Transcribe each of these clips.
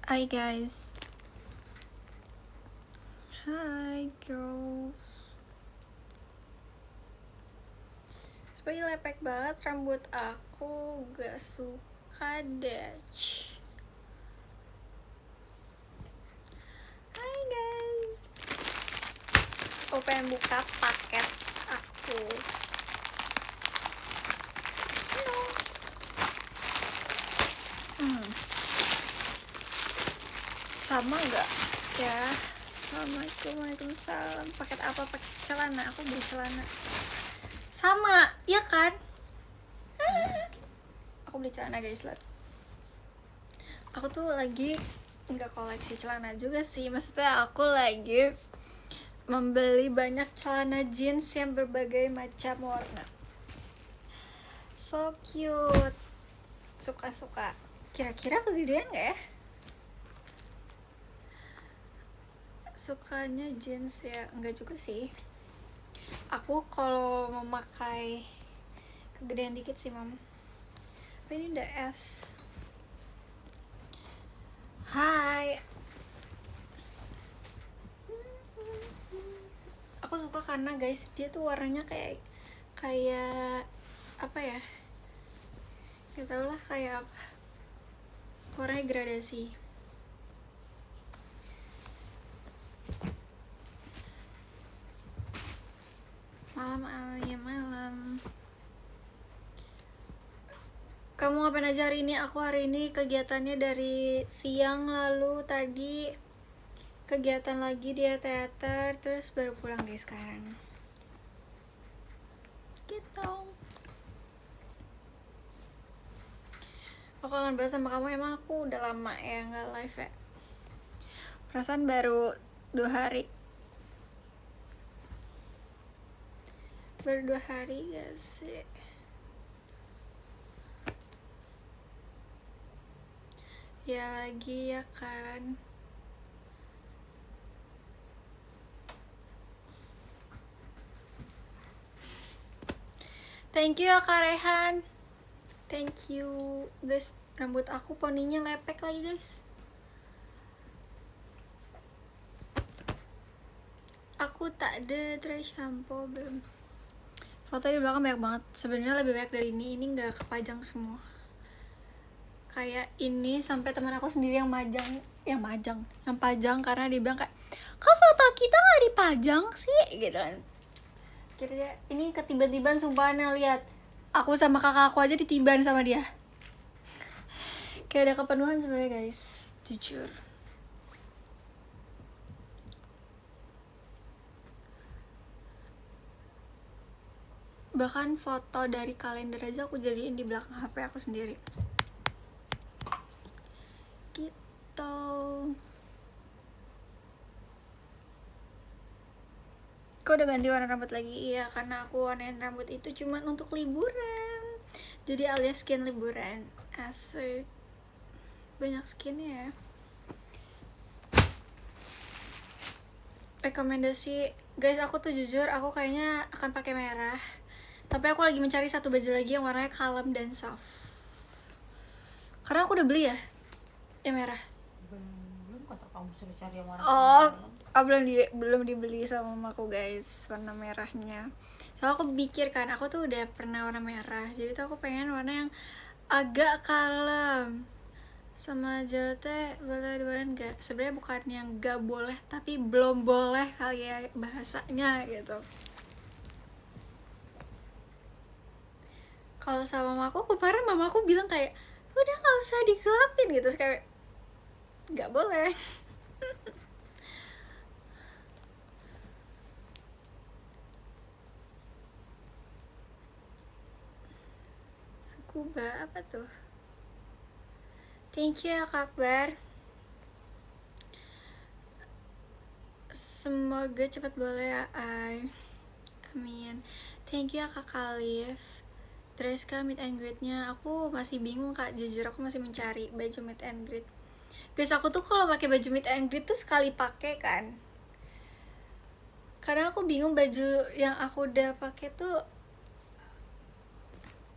Hi guys. Hi girls. Seperti lepek banget rambut aku, gak suka deh. Hi guys. Aku pengen buka paket aku. Halo. Sama nggak ya? Assalamualaikum, waalaikumsalam. Paket apa? Paket celana. Aku beli celana. Sama, ya kan? Aku beli celana guys, lihat. Aku tuh lagi nggak koleksi celana juga sih. Maksudnya aku lagi membeli banyak celana jeans yang berbagai macam warna. So cute. Suka-suka. Kira-kira kegedean gak ya? Sukanya jeans ya, enggak juga sih. Aku kalau memakai kegedean dikit sih, Mam. Tapi ini udah S. Hai. Aku suka karena guys, dia tuh warnanya kayak apa ya? Gak tau lah kayak apa. Warnanya gradasi. Malam Alia, malam. Kamu ngapain aja hari ini? Aku hari ini kegiatannya dari siang, lalu tadi kegiatan lagi dia teater, terus baru pulang deh sekarang. Gitu. Aku kangen banget sama kamu. Emang aku udah lama ya nggak live ya? Perasaan baru 2 hari. Baru 2 hari gak sih? Ya lagi ya kan. Thank you ya Kak Rehan. Thank you guys. Rambut aku poninya lepek lagi guys. Aku tak ada dry shampoo belum. Foto di belakang banyak banget. Sebenarnya lebih banyak dari ini. Ini nggak kepajang semua. Kayak ini sampai teman aku sendiri yang pajang karena dia bilang kayak, kok foto kita nggak dipajang sih gitu kan. Jadi dia ini ketiban-tiban sumpahan yang lihat aku sama kakak aku aja ditiban sama dia. Kayak ada kepenuhan sebenarnya guys, jujur. Bahkan foto dari kalender aja aku jadiin di belakang HP aku sendiri. Gitu. Kok udah ganti warna rambut lagi? Iya, karena aku warnain rambut itu cuma untuk liburan. Jadi alias skin liburan. Asik. Banyak skinnya ya. Rekomendasi guys, aku tuh jujur aku kayaknya akan pakai merah. Tapi aku lagi mencari satu baju lagi yang warnanya kalem dan soft. Karena aku udah beli ya yang merah. Belum kata kamu suruh cari yang warna belum dibeli sama mamaku guys, warna merahnya. Soalnya aku pikir kan, aku tuh udah pernah warna merah, jadi tuh aku pengen warna yang agak kalem. Sama aja teh boleh liburan gak? Sebenarnya bukan yang gak boleh, tapi belum boleh kali ya bahasanya gitu. Kalau sama mamaku kemarin, mamaku bilang kayak udah nggak usah digelapin gitu. Terus kayak nggak boleh. Scuba apa tuh? Thank you ya Kak Akbar. Semoga cepat boleh ya Ay. Amin. Thank you ya Kak Khalif. Dress kah meet and greet-nya? Aku masih bingung Kak, jujur aku masih mencari baju meet and greet. Guys, aku tuh kalau pakai baju meet and greet tuh sekali pakai kan. Karena aku bingung baju yang aku udah pakai tuh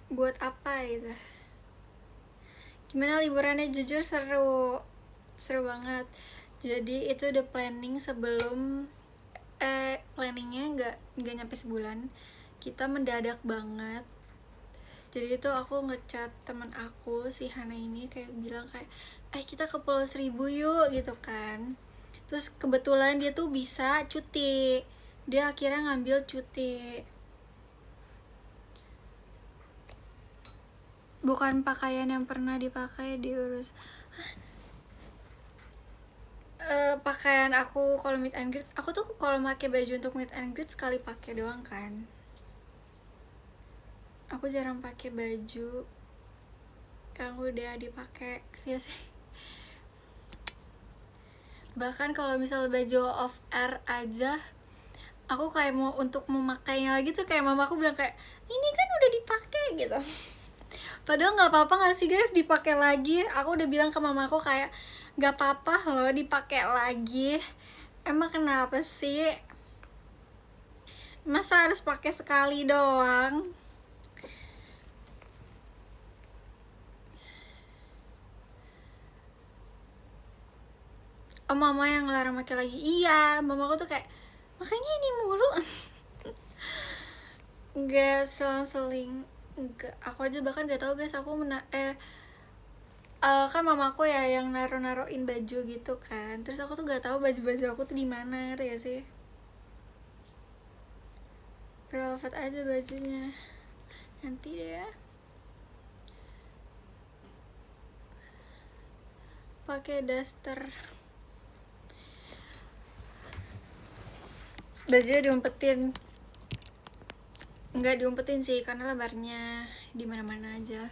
buat apa gitu. Gimana liburannya? Jujur seru. seru banget. Jadi itu udah planning sebelum planningnya nggak nyampe sebulan, kita mendadak banget. Jadi itu aku ngechat teman aku si Hana ini kayak bilang kayak kita ke Pulau Seribu yuk gitu kan. Terus kebetulan dia tuh bisa cuti, dia akhirnya ngambil cuti. Bukan pakaian yang pernah dipakai diurus. Pakaian aku kalau meet and greet, aku tuh kalau pakai baju untuk meet and greet sekali pakai doang kan. Aku jarang pakai baju yang udah dipakai ya sih. Bahkan kalau misal baju off air aja, aku kayak mau untuk memakainya lagi tuh kayak mama aku bilang kayak ini kan udah dipakai gitu. Padahal nggak apa-apa nggak sih guys dipakai lagi. Aku udah bilang ke mama aku kayak nggak apa-apa loh dipakai lagi. Emang kenapa sih? Masa harus pakai sekali doang? Oh, mama yang ngelarang pakai lagi. Iya, mama aku tuh kayak makanya ini mulu. Nggak selang-seling. Nggak, aku aja bahkan nggak tahu guys. Aku kan mama aku ya yang naruhin baju gitu kan. Terus aku tuh nggak tahu baju-baju aku tuh di mana, ngerti gak sih? Velvet aja bajunya. Nanti deh ya. Pakai daster. Bajunya diumpetin. Enggak diumpetin sih karena lebarnya di mana-mana aja.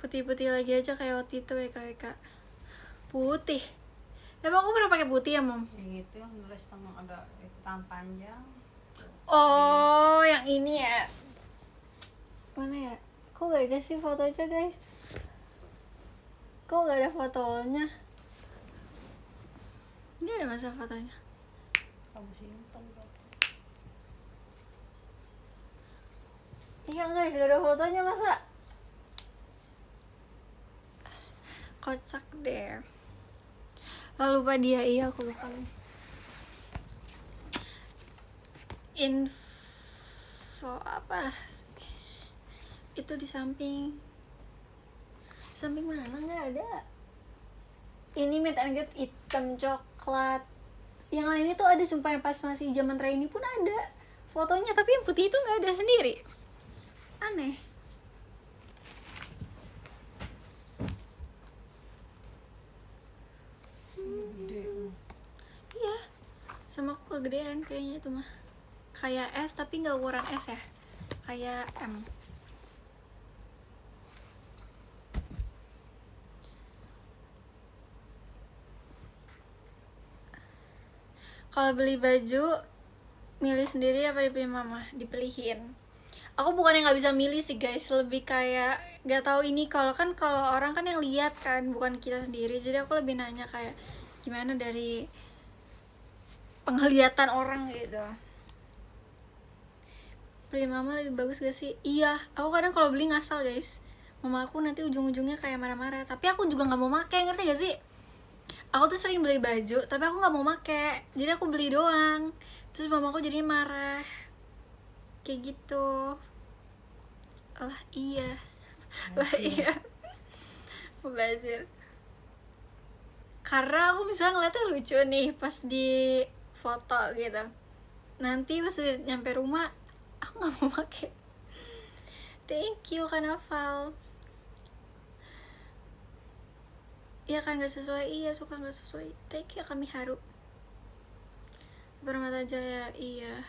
Putih-putih lagi aja kayak waktu itu WKWK. Putih. Emang aku pernah pakai putih ya, Mom? Yang itu yang nulis tangan ada itu tangan panjang. Oh, yang ini ya. Mana ya? Kok gak ada sih fotonya, guys? Kok gak ada fotonya? Ini ada masa fotonya. Kamu simpen kok. Iya guys, gak ada fotonya masa? Kocak deh. Lupa dia, iya aku lupa guys. Info apa? Itu di samping. Samping mana? Nggak ada. Ini meet and greet hitam coklat. Yang lainnya tuh ada sumpah yang pas masih zaman trainee pun ada fotonya, tapi yang putih itu nggak ada sendiri. Aneh. Iya, sama aku kegedean kayaknya itu mah. Kayak S tapi nggak ukuran S ya, kayak M. Kalau beli baju, milih sendiri apa dipilih mama? Dipilihin. Aku bukan yang nggak bisa milih sih guys, lebih kayak nggak tahu ini kalau orang kan yang lihat kan, bukan kita sendiri. Jadi aku lebih nanya kayak gimana dari penglihatan orang gitu. Beli mama lebih bagus gak sih? Iya, aku kadang kalau beli ngasal guys. Mama aku nanti ujung-ujungnya kayak marah-marah. Tapi aku juga nggak mau pakai, ngerti gak sih? Aku tuh sering beli baju, tapi aku nggak mau pakai. Jadi aku beli doang. Terus mama aku jadi marah. Kayak gitu. Lah iya. Lah iya. Mubazir. Karena aku misalnya ngeliatnya lucu nih pas di foto gitu. Nanti pas udah nyampe rumah aku nggak mau pakai. Thank you Kanafal. Iya kan gak sesuai, iya suka gak sesuai. Thank you kami haru. Permata Jaya, iya.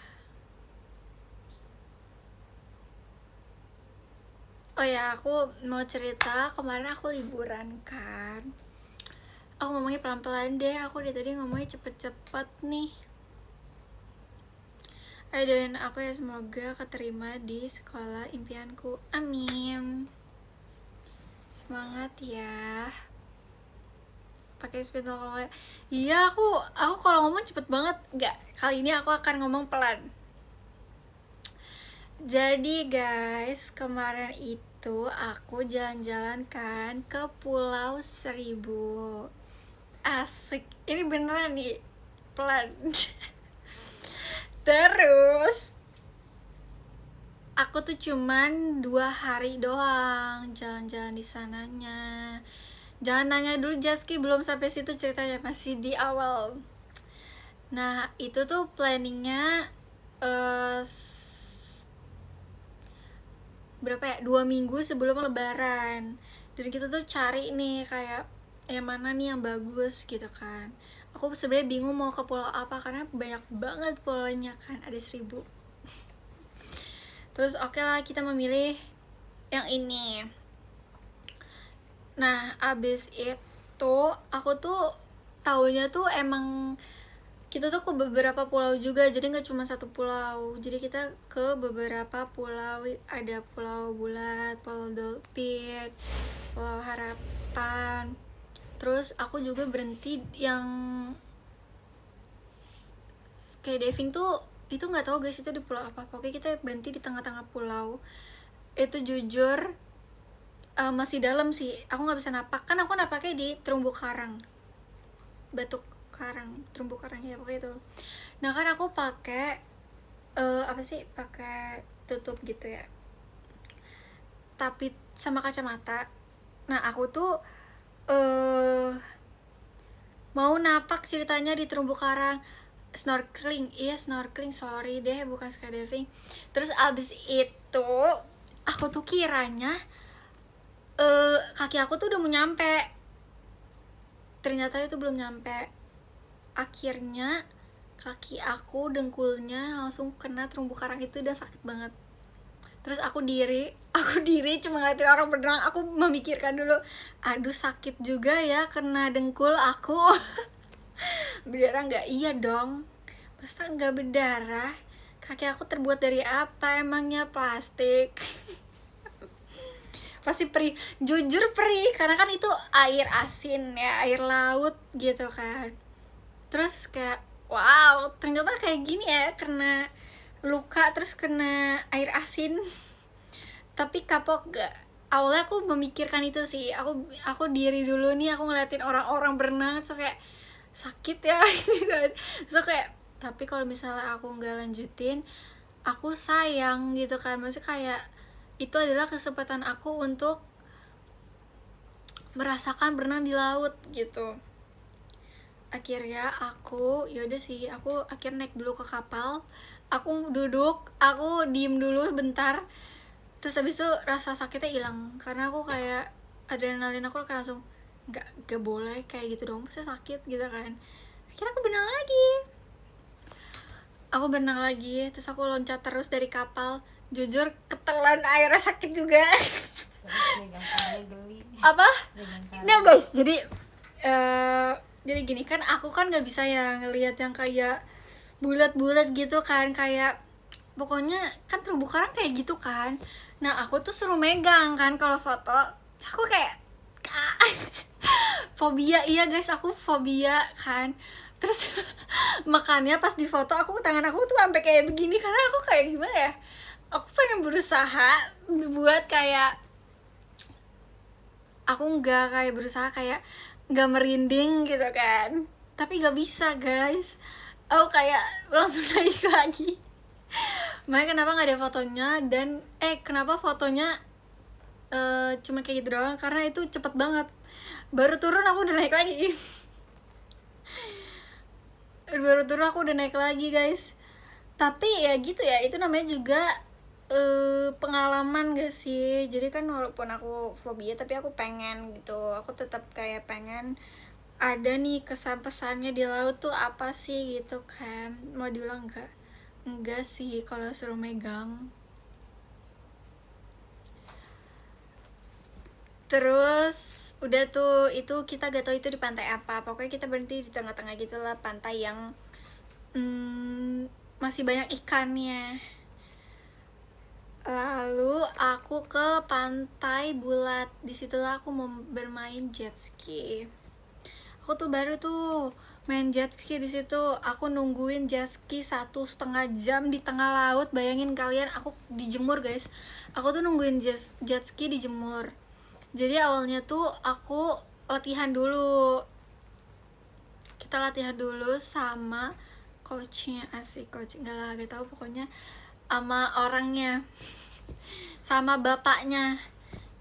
Oh ya, aku mau cerita, kemarin aku liburan kan. Aku ngomongnya pelan-pelan deh, aku dari tadi ngomongnya cepet-cepet nih. Ayo doain aku ya, semoga keterima di sekolah impianku. Amin. Semangat ya. Pakai spidol kalau iya, aku kalau ngomong cepet banget. Enggak, kali ini aku akan ngomong pelan. Jadi guys, kemarin itu itu aku jalan-jalan kan ke Pulau Seribu. Asik, ini beneran nih, pelan. Terus aku tuh cuman 2 hari doang jalan-jalan di sananya. Jangan nanya dulu Jaski, belum sampai situ ceritanya, masih di awal. Nah itu tuh planningnya berapa ya, 2 minggu sebelum lebaran. Dan kita tuh cari nih kayak yang mana nih yang bagus gitu kan. Aku sebenarnya bingung mau ke pulau apa karena banyak banget pulaunya kan, ada 1000. Terus oke lah, kita memilih yang ini. Nah abis itu aku tuh taunya tuh emang kita tuh ke beberapa pulau juga, jadi nggak cuma satu pulau. Jadi kita ke beberapa pulau, ada Pulau Bulat, Pulau Dolphin, Pulau Harapan. Terus aku juga berhenti yang kayak diving tuh, itu nggak tahu guys itu di pulau apa. Pokoknya kita berhenti di tengah-tengah pulau. Itu jujur masih dalam sih, aku nggak bisa napak. Kan aku napaknya di terumbu karang, batu karang, terumbu karang ya pokoknya itu. Nah kan aku pakai apa sih, pakai tutup gitu ya, tapi sama kacamata. Nah aku tuh mau napak ceritanya di terumbu karang, snorkeling, sorry deh, bukan skydiving. Terus abis itu aku tuh kiranya kaki aku tuh udah mau nyampe, ternyata itu belum nyampe. Akhirnya kaki aku, dengkulnya langsung kena terumbu karang itu dan sakit banget. Terus aku diri cuma ngeliatin orang berenang. Aku memikirkan dulu, aduh sakit juga ya kena dengkul aku. Berdarah nggak? Iya dong, masa nggak berdarah? Kaki aku terbuat dari apa emangnya? Plastik. Pasti perih, jujur perih, karena kan itu air asin ya, air laut gitu kan. Terus kayak wow, ternyata kayak gini ya, kena luka terus kena air asin. Tapi kapok gak? Awalnya aku memikirkan itu sih, aku diri dulu nih, aku ngeliatin orang-orang berenang, so kayak sakit ya gitu kan. So kayak, tapi kalau misalnya aku nggak lanjutin, aku sayang gitu kan. Maksudnya kayak itu adalah kesempatan aku untuk merasakan berenang di laut gitu. Akhirnya aku yaudah sih, aku akhirnya naik dulu ke kapal. Aku duduk, aku diem dulu bentar. Terus habis itu rasa sakitnya hilang, karena aku kayak adrenalin aku kayak langsung gak boleh kayak gitu dong, pasti sakit gitu kan. Akhirnya aku berenang lagi, terus aku loncat terus dari kapal. Jujur ketelan airnya, sakit juga. Apa? Nah guys, jadi gini kan, aku kan nggak bisa ya ngelihat yang kayak bulat-bulat gitu kan, kayak pokoknya kan terumbu karang kayak gitu kan. Nah aku tuh suruh megang kan kalau foto, terus aku kayak fobia. Iya guys, aku fobia kan. Terus makanya pas di foto aku, tangan aku tuh sampai kayak begini, karena aku kayak gimana ya, aku pengen berusaha buat kayak aku nggak kayak berusaha kayak nggak merinding gitu kan, tapi nggak bisa guys. Aku kayak langsung naik lagi. Makanya kenapa nggak ada fotonya, dan kenapa fotonya cuma kayak gitu doang, karena itu cepet banget. Baru turun aku udah naik lagi. Guys. Tapi ya gitu ya, itu namanya juga pengalaman gak sih. Jadi kan walaupun aku fobia, tapi aku pengen gitu, aku tetap kayak pengen ada nih kesan pesannya di laut tuh apa sih gitu kan. Mau diulang enggak sih kalau suruh megang. Terus udah tuh, itu kita gak tahu itu di pantai apa, pokoknya kita berhenti di tengah-tengah gitu lah, pantai yang masih banyak ikannya. Lalu aku ke Pantai Bulat, disitulah aku mau bermain jet ski. Aku tuh baru tuh main jet ski di situ. Aku nungguin jet ski 1,5 jam di tengah laut. Bayangin kalian, aku dijemur guys. Aku tuh nungguin jet ski dijemur. Jadi awalnya tuh aku latihan dulu. Kita latihan dulu sama coachnya, asik coach, enggak lah, gak tahu pokoknya sama orangnya, sama bapaknya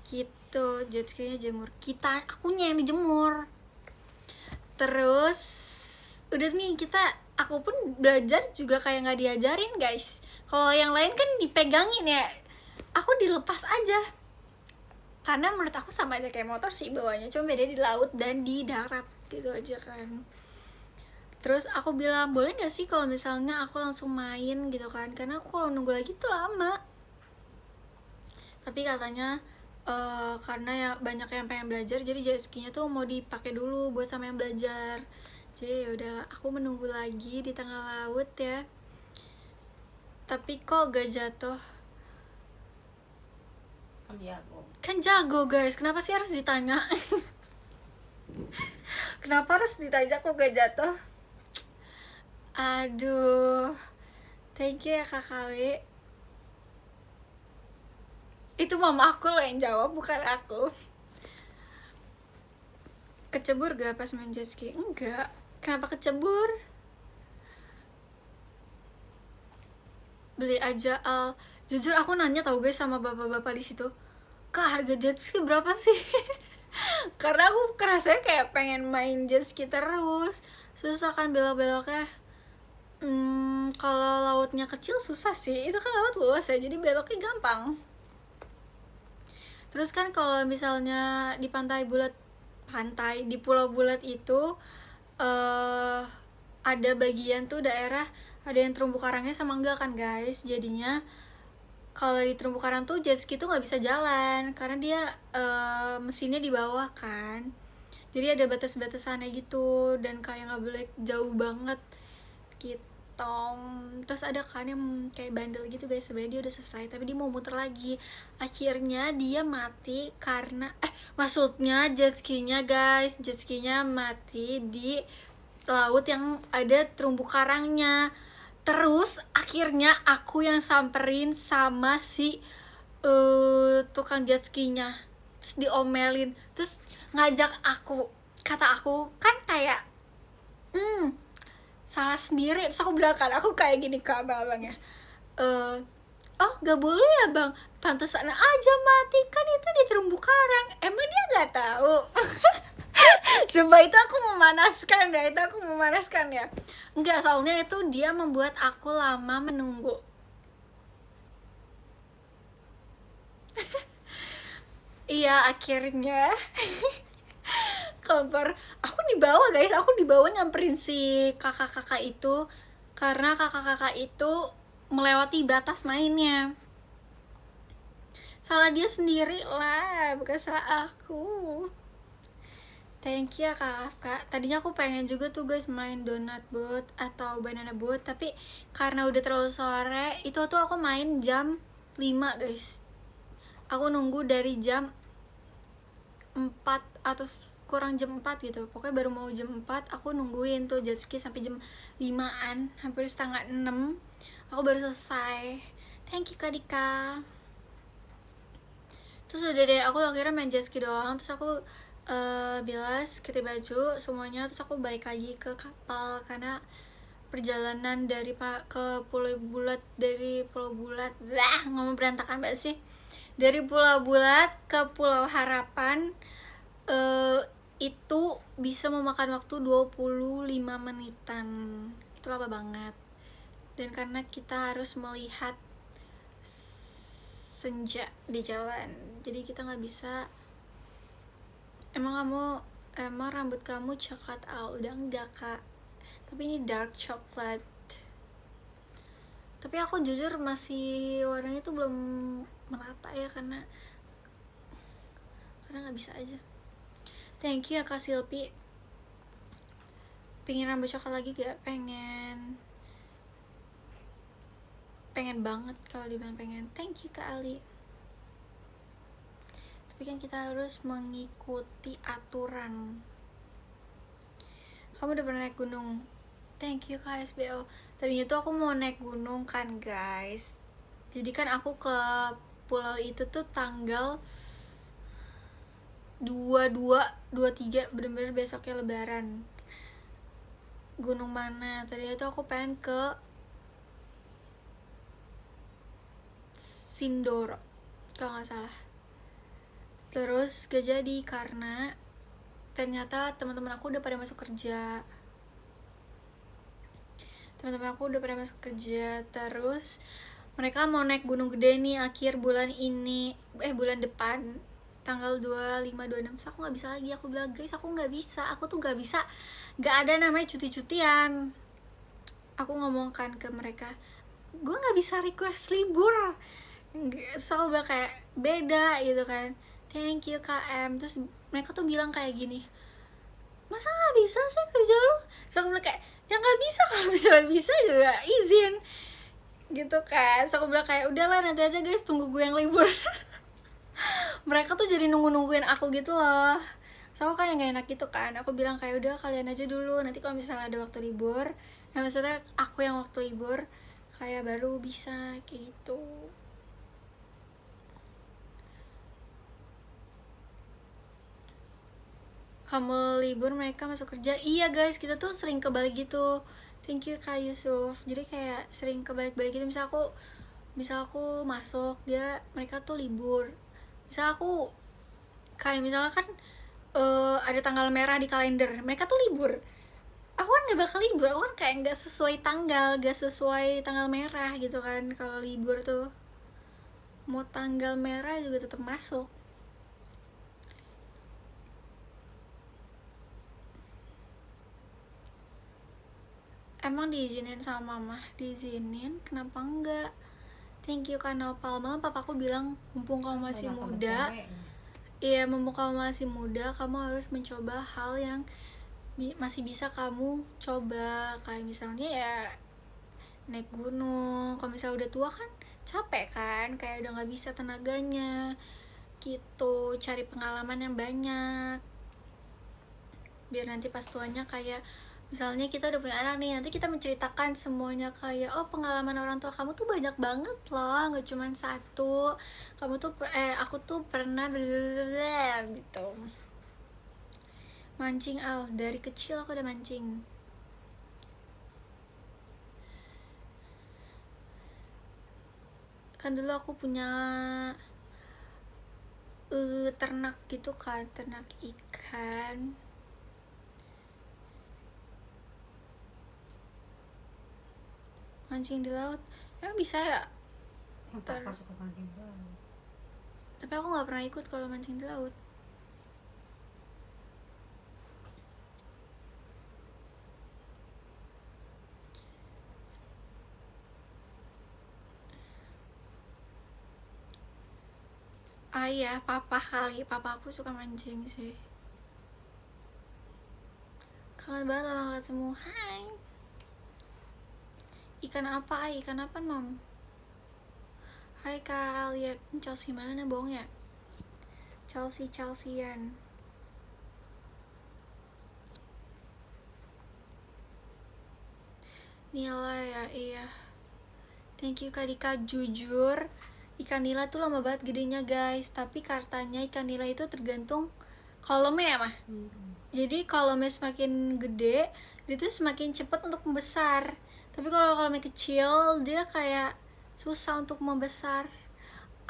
gitu. Jet ski-nya jemur, akunya yang dijemur. Terus udah nih aku pun belajar juga kayak nggak diajarin guys. Kalau yang lain kan dipegangin ya, aku dilepas aja. Karena menurut aku sama aja kayak motor sih bawanya, cuma beda di laut dan di darat gitu aja kan. Terus aku bilang, boleh gak sih kalau misalnya aku langsung main gitu kan, karena aku kalau nunggu lagi tuh lama. Tapi katanya karena ya banyak yang pengen belajar, jadi jet ski-nya tuh mau dipakai dulu buat sama yang belajar. Jadi yaudah, aku menunggu lagi di tengah laut ya. Tapi kok gak jatuh? Kan jago guys, kenapa sih harus ditanya? Kenapa harus ditanya kok gak jatuh? Aduh, thank you ya KKW. Itu mama aku loh yang jawab, bukan aku. Kecebur gak pas main jet ski? Enggak. Kenapa kecebur? Beli aja Al. Jujur aku nanya tau guys sama bapak-bapak di situ, Kak, harga jet ski berapa sih? Karena aku kerasanya kayak pengen main jet ski terus. Susah kan belok-beloknya. Kalau lautnya kecil susah sih. Itu kan laut luas ya, jadi beloknya gampang. Terus kan kalau misalnya di di Pulau Bulat itu ada bagian tuh daerah ada yang terumbu karangnya sama enggak kan guys. Jadinya kalau di terumbu karang tuh jet ski tuh nggak bisa jalan karena dia mesinnya di bawah kan. Jadi ada batas-batasannya gitu dan kayak nggak boleh jauh banget gitu. Terus ada kan yang kayak bandel gitu guys, sebenarnya dia udah selesai tapi dia mau muter lagi. Akhirnya dia mati karena maksudnya jet skinya guys, jet skinya mati di laut yang ada terumbu karangnya. Terus akhirnya aku yang samperin sama si tukang jet skinya, terus diomelin, terus ngajak aku, kata aku kan kayak salah sendiri. Terus aku bilang kan, aku kayak gini ke abang-abangnya, oh gak boleh ya bang, pantesan aja mati, kan itu di terumbu karang, emang dia gak tahu. Coba itu aku memanaskan ya. Enggak, soalnya itu dia membuat aku lama menunggu. Iya, akhirnya kabar aku dibawa guys, aku dibawa nyamperin si kakak-kakak itu karena kakak-kakak itu melewati batas mainnya. Salah dia sendiri lah, bukan salah aku. Thank you ya kak. Tadinya aku pengen juga tuh guys main donut boat atau banana boat, tapi karena udah terlalu sore, itu tuh aku main jam 5 guys. Aku nunggu dari jam 4 atau kurang jam 4 gitu. Pokoknya baru mau jam 4 aku nungguin tuh jet ski sampai jam 5-an, hampir setengah 6 aku baru selesai. Thank you Kak Dika. Terus udah deh, aku akhirnya main jet ski doang. Terus aku bilas, ganti baju semuanya, terus aku balik lagi ke kapal karena perjalanan ke Pulau Bulat, ngomong berantakan banget sih, dari Pulau Bulat ke Pulau Harapan itu bisa memakan waktu 25 menitan. Itu lama banget. Dan karena kita harus melihat senja di jalan, jadi kita nggak bisa. Emang rambut kamu coklat Al? Udah enggak kak, tapi ini dark coklat. Tapi aku jujur masih warnanya tuh belum merata ya, karena nggak bisa aja. Thank you ya Kak Silpi. Pengen rambut coklat lagi gak? Pengen banget kalau dibilang pengen. Thank you Kak Ali. Tapi kan kita harus mengikuti aturan. Kamu udah pernah naik gunung? Thank you KSBO. Tadinya tuh aku mau naik gunung kan guys. Jadi kan aku ke pulau itu tuh tanggal 22, 23, bener-bener besoknya lebaran. Gunung mana? Tadinya tuh aku pengen ke Sindoro kalau nggak salah. Terus gak jadi karena ternyata teman-teman aku udah pada masuk kerja. Terus mereka mau naik gunung gede nih akhir bulan ini, bulan depan tanggal 25, 26. Terus aku nggak bisa lagi. Aku bilang guys, aku nggak bisa, aku tuh nggak bisa, nggak ada namanya cuti-cutian. Aku ngomongkan ke mereka, gue nggak bisa request libur. Terus aku bilang kayak beda gitu kan, thank you KM. Terus mereka tuh bilang kayak gini, masa nggak bisa sih kerja lu? Terus aku bilang kayak, ya nggak bisa, kalau misalnya bisa juga izin gitu kan. Terus aku bilang kayak udahlah nanti aja guys, tunggu gue yang libur. Mereka tuh jadi nungguin aku gitu loh. So aku kayak gak enak gitu kan. Aku bilang kayak udah kalian aja dulu, nanti kalau misalnya ada waktu libur, maksudnya aku yang waktu libur kayak baru bisa kayak gitu. Kamu libur mereka masuk kerja. Iya guys, kita tuh sering kebalik gitu. Thank you Kak Yusuf. Jadi kayak sering kebalik-balik gitu. Misal aku masuk, mereka tuh libur. Misal aku kayak misalnya kan ada tanggal merah di kalender, mereka tuh libur. Aku kan gak bakal libur, aku kan kayak gak sesuai tanggal merah gitu kan. Kalau libur tuh mau tanggal merah juga tetap masuk. Emang diizinin sama mama? Diizinin, kenapa enggak? Thank you Kak Nopal. Malah papaku bilang mumpung kamu masih muda, iya mumpung kamu masih muda, kamu harus mencoba hal yang masih bisa kamu coba. Kayak misalnya ya naik gunung. Kalau misalnya udah tua kan capek kan, kayak udah gak bisa tenaganya gitu. Cari pengalaman yang banyak biar nanti pas tuanya kayak misalnya kita udah punya anak nih, nanti kita menceritakan semuanya kayak, oh pengalaman orang tua kamu tuh banyak banget loh, nggak cuma satu. Kamu tuh aku tuh pernah blablabla gitu. Mancing Al, dari kecil aku udah mancing. Kan dulu aku punya ternak gitu kan, ternak ikan. Mancing di laut emang bisa ya? Papa suka mancing di laut. Tapi aku nggak pernah ikut kalau mancing di laut. Iya, papa kali. Papa aku suka mancing sih. Kangen banget lama ketemu. Hai. Ikan apa? Ikan apa, Mam? Hai Kak Alia. Chelsea mana bohong ya? Chelsean. Nila ya, iya. Thank you Kak Dika. Jujur, ikan nila tuh lama banget gedenya guys. Tapi katanya ikan nila itu tergantung kolomnya ya mah. Jadi kolomnya semakin gede, dia tuh semakin cepat untuk membesar. Tapi kalau kolomnya kecil, dia kayak susah untuk membesar.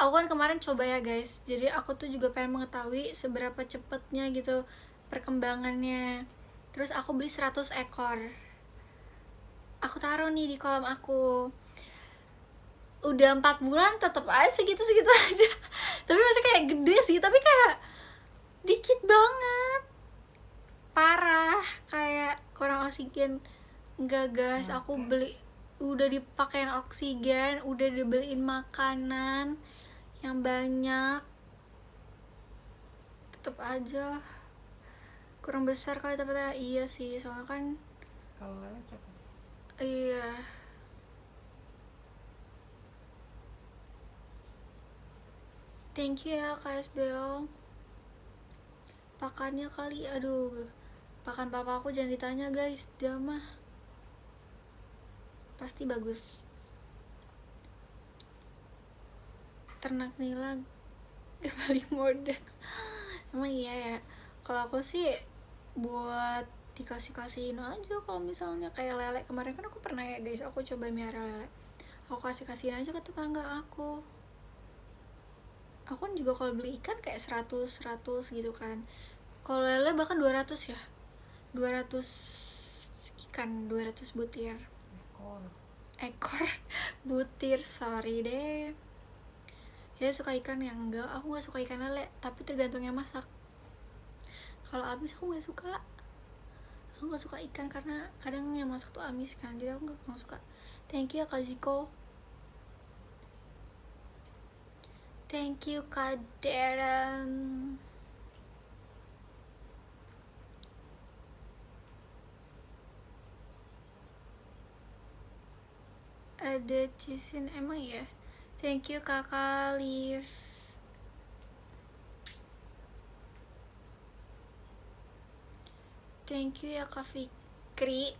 Aku kan kemarin coba ya guys, jadi aku tuh juga pengen mengetahui seberapa cepatnya gitu perkembangannya. Terus aku beli 100 ekor. Aku taruh nih di kolam aku. Udah 4 bulan tetap aja segitu aja. Tapi masih kayak gede sih, tapi kayak dikit banget. Parah, kayak kurang oksigen. Enggak guys, aku beli udah dipakein oksigen, udah dibeliin makanan yang banyak, tetap aja kurang besar kali. Tapi iya sih, soalnya kan Kalau lele cepet. iya. Thank you ya KSBO. Pakannya kali, aduh Bahkan papa aku jangan ditanya guys, dia mah pasti bagus. Ternak nila kembali mode. Emang iya ya, kalau aku sih buat dikasih-kasihin aja. Kalau misalnya kayak lele kemarin kan aku pernah ya guys, aku coba miara lele, aku kasih-kasihin aja ke tetangga aku. Aku kan juga kalau beli ikan kayak 100 gitu kan, kalau lele bahkan 200 ya, 200 ikan, 200 butir ekor butir, sorry deh ya. Suka ikan yang enggak, aku nggak suka ikan lele, tapi tergantung yang masak. Kalau amis aku nggak suka, aku nggak suka ikan karena kadang yang masak tuh amis kan, jadi aku nggak suka. Thank you ya Kak Ziko, thank you Kak Darren. Ada cisin emang ya. Thank you Kakak Liv. Thank you ya Kak Fikri.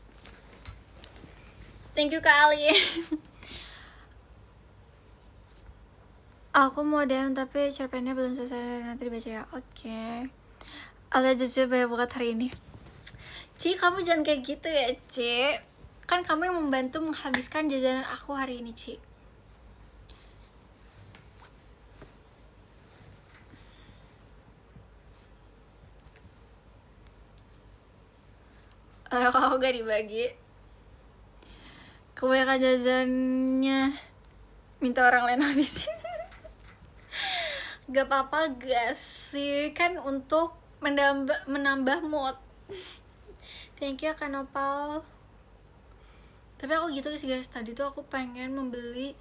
Thank you Kak Ali. Aku mau DM tapi cerpennya belum selesai, nanti dibaca ya. Oke. Alia jujur banyak banget hari ini. Ci, kamu jangan kayak gitu ya, Ci. Kan kamu yang membantu menghabiskan jajanan aku hari ini, Ci. Kalau gak dibagi, kebanyakan jajannya minta orang lain habisin. Gak apa-apa gak sih, kan untuk menambah mood. Thank you Kak Nopal. Tapi aku gitu sih guys, tadi tuh aku pengen membeli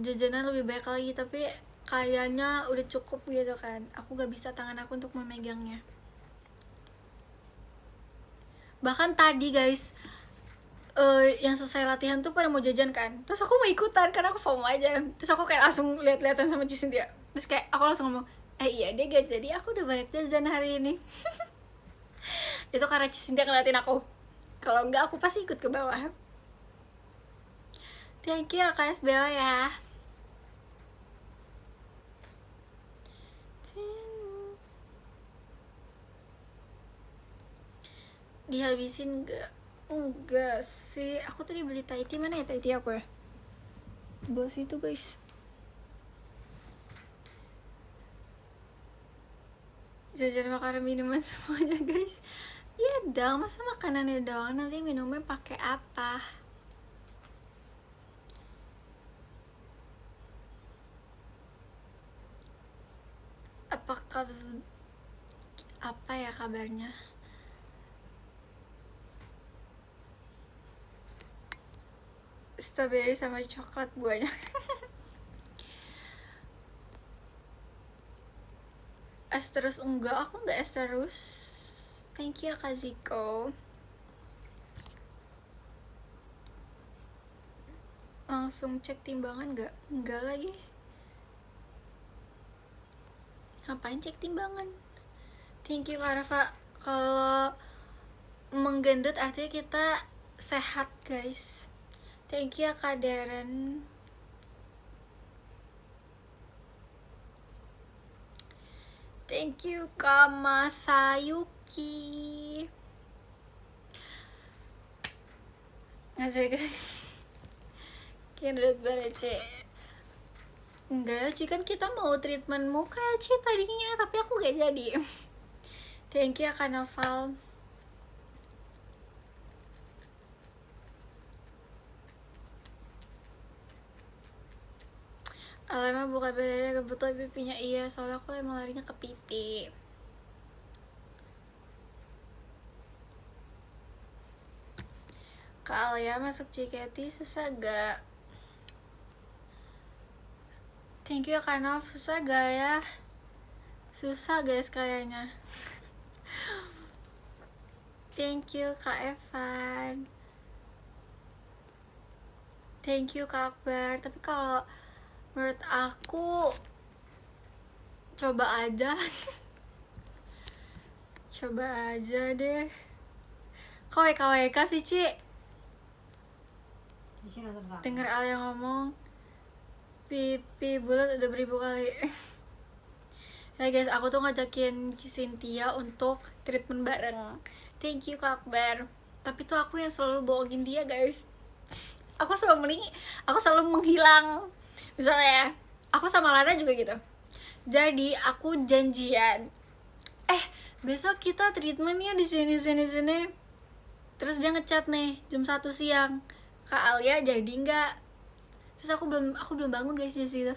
jajanan lebih banyak lagi, tapi kayaknya udah cukup gitu kan. Aku gak bisa, tangan aku untuk memegangnya. Bahkan tadi guys, yang selesai latihan tuh pada mau jajan kan, terus aku mau ikutan karena aku FOMO aja. Terus aku kayak langsung lihat-lihatan sama Cynthia, terus kayak aku langsung ngomong, iya deh guys, jadi aku udah banyak jajan hari ini. Itu karena Cynthia ngeliatin aku, kalau enggak aku pasti ikut ke bawah. Thank you ya KSBO ya. Dihabisin gak? Enggak sih, aku tadi beli Thai tea, mana ya Thai tea aku ya? Bos itu guys. Jajan makanan minuman semuanya guys. Iya dong, masa makanannya doang, nanti minumnya pakai apa? Apakah apa ya kabarnya? Strawberry sama coklat buahnya. Es terus enggak, aku enggak es terus. Thank you ya Kak Ziko. Langsung cek timbangan enggak? Enggak lagi. Ngapain cek timbangan? Thank you Kak Rafa. Kalau menggendut artinya kita sehat guys. Thank you ya Kak Darren. Thank you Kak Masayuki. Ngasih gendut banget Ci. Enggak Ci, kan kita mau treatment muka ya Ci tadinya, tapi aku gak jadi. Thank you ya Kak Noval. Emang bukan bedanya kebetulan pipinya, iya soalnya aku emang larinya ke pipi. Kak Alia masuk JKT susah gak? Thank you Kak Nov. Susah gak ya? Susah guys kayaknya. Thank you Kak Evan. Thank you Kak Akbar. Tapi kalau menurut aku coba aja. Coba aja deh. Kok WKWK sih, Ci? Di sini nonton kamu. Denger Alia ngomong pipi bulat udah 1000 kali. Ya guys, aku tuh ngajakin Cynthia untuk treatment bareng. Thank you Kak Akbar. Tapi tuh aku yang selalu bohongin dia guys. Aku selalu menghilang. Misalnya aku sama Lana juga gitu. Jadi aku janjian, besok kita treatmentnya di sini. Terus dia ngechat nih jam 1 siang, Kak Alia jadi nggak? Terus aku belum bangun guys di situ.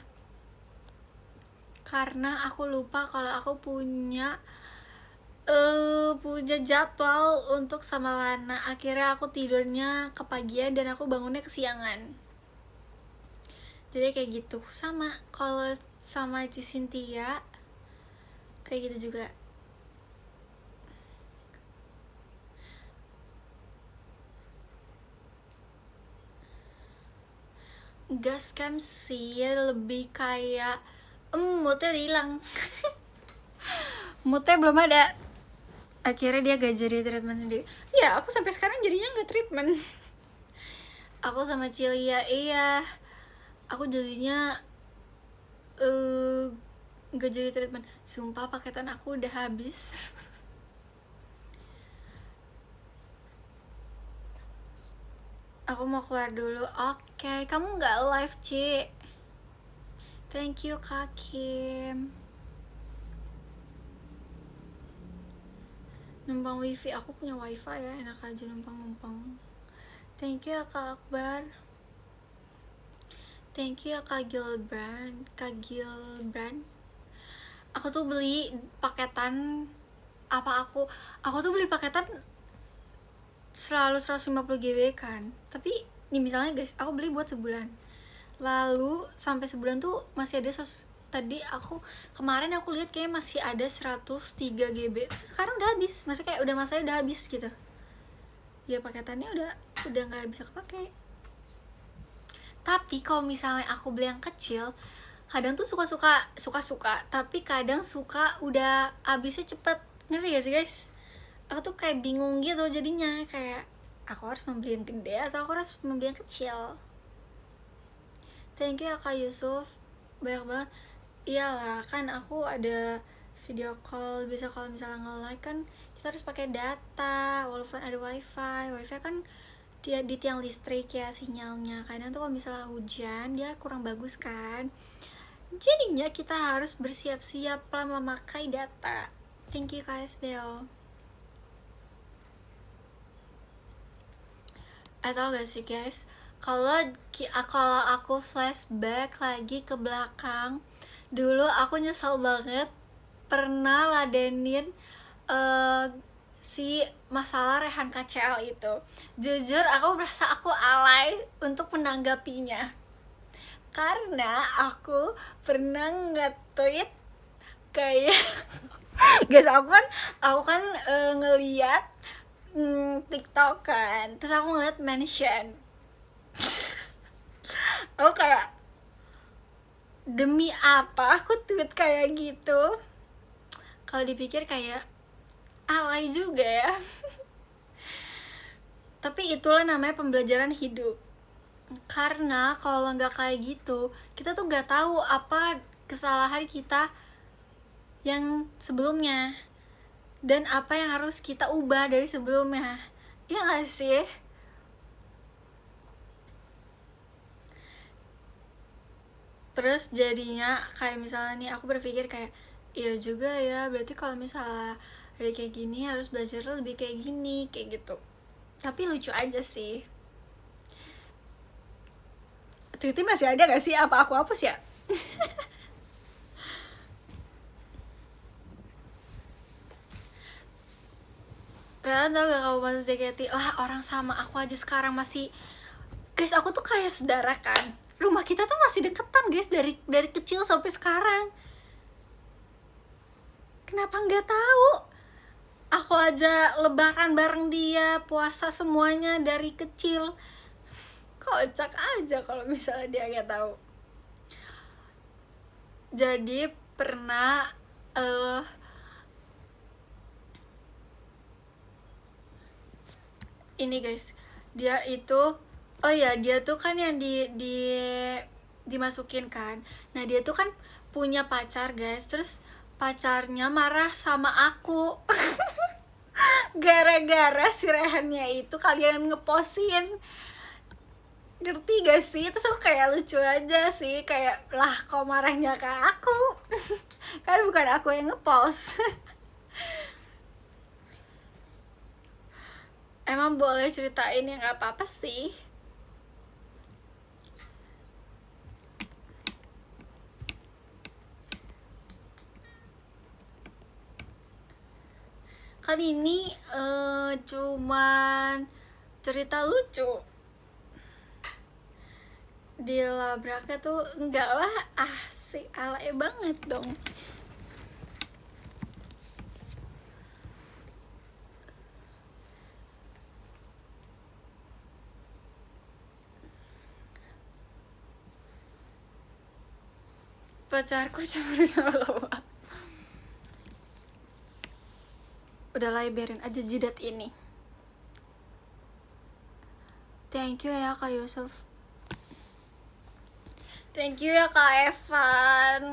Karena aku lupa kalau aku punya jadwal untuk sama Lana. Akhirnya aku tidurnya kepagian dan aku bangunnya kesiangan. Jadi kayak gitu. Sama kalau sama Cynthia kayak gitu juga. Gas cam sih lebih kayak moodnya hilang. Moodnya belum ada. Akhirnya dia gak jadi treatment sendiri. Ya aku sampai sekarang jadinya gak treatment. Aku sama Cilia, iya aku jadinya gak jadi treatment. Sumpah paketan aku udah habis. Aku mau keluar dulu. Oke, kamu gak live, Ci? Thank you Kak Kim. Numpang wifi, aku punya wifi ya, enak aja numpang. Thank you ya Kak Akbar. Thank you ya Kak Gilbrand. Aku tuh beli paketan, aku tuh beli paketan selalu 150 GB kan. Tapi ini misalnya guys, aku beli buat sebulan. Lalu sampai sebulan tuh masih ada tadi kemarin aku lihat kayak masih ada 103 GB. Terus sekarang udah habis. Maksudnya kayak masanya udah habis gitu. Ya paketannya udah nggak bisa kepake. Tapi kalau misalnya aku beli yang kecil, kadang tuh suka, tapi kadang suka udah habisnya cepet. Ngerti gak sih guys? Aku tuh kayak bingung gitu jadinya, kayak aku harus membeli yang gede atau aku harus membeli yang kecil. Thank you ya Kak Yusuf, banyak banget. Iyalah kan aku ada video call, bisa kalau misalnya nge-like kan kita harus pakai data walaupun ada wifi kan di tiang listrik ya sinyalnya. Kadang tuh kalau misalnya hujan dia kurang bagus kan, jadinya kita harus bersiap-siap lah memakai data. Thank you guys, Bel. Atau gak sih guys, kalau aku flashback lagi ke belakang, dulu aku nyesel banget pernah ladenin si masalah Rehan KCL itu. Jujur aku merasa aku alay untuk menanggapinya, karena aku pernah nge-tweet kayak guys, aku kan ngeliat TikTok kan, terus aku ngeliat mention. Aku kayak, demi apa aku tweet kayak gitu? Kalau dipikir kayak alay juga ya. Tapi itulah namanya pembelajaran hidup. Karena kalau nggak kayak gitu, kita tuh nggak tahu apa kesalahan kita yang sebelumnya dan apa yang harus kita ubah dari sebelumnya. Iya gak sih? Terus jadinya kayak misalnya nih aku berpikir kayak, iya juga ya, berarti kalau misalnya ada kayak gini harus belajar lebih kayak gini, kayak gitu. Tapi lucu aja sih. Tweetnya masih ada gak sih? Apa aku hapus ya? Padahal tau gak kamu masuk JKT, lah orang sama aku aja sekarang masih, guys aku tuh kayak saudara kan, rumah kita tuh masih deketan guys, dari kecil sampai sekarang. Kenapa nggak tahu? Aku aja lebaran bareng dia, puasa semuanya dari kecil. Kocak aja kalau misalnya dia nggak tahu. Jadi pernah ini guys, dia itu, oh ya, dia tuh kan yang dimasukin kan. Nah dia tuh kan punya pacar guys, terus pacarnya marah sama aku gara-gara si Rehannya itu kalian ngepostin. Ngerti gak sih? Terus aku kayak lucu aja sih, kayak lah kok marahnya ke aku kan bukan aku yang ngepost. Emang boleh ceritain ya, nggak apa-apa sih. Kali ini cuman cerita lucu. Dilabraknya tuh enggak lah, asik, alay banget dong. Pacarku cemburu sama kamu. Udahlah, biarin aja jidat ini. Thank you ya Kak Yusuf. Thank you ya Kak Evan.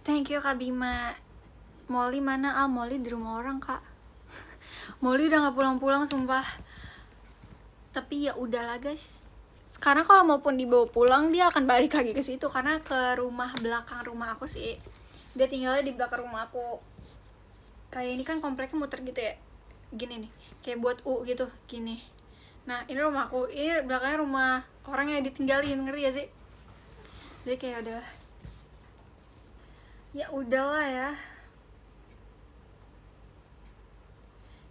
Thank you Kak Bima. Molly mana? Molly di rumah orang Kak. Molly udah gak pulang-pulang sumpah. Tapi ya udahlah guys. Sekarang kalau maupun dibawa pulang dia akan balik lagi ke situ karena ke rumah belakang rumah aku sih. Dia tinggalnya di belakang rumah aku. Kayak ini kan kompleknya muter gitu ya. Gini nih, kayak buat U gitu, gini. Nah, ini rumah aku, ini belakangnya rumah orang yang ditinggalin, ngerti gak sih? Jadi kayak udah. Ya udahlah ya.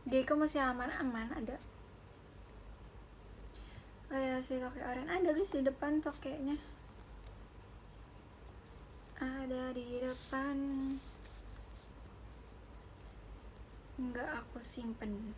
Geko masih aman-aman ada. Oh ya, si toke oren ada guys di depan tokenya. Ada di depan. Enggak, aku simpen.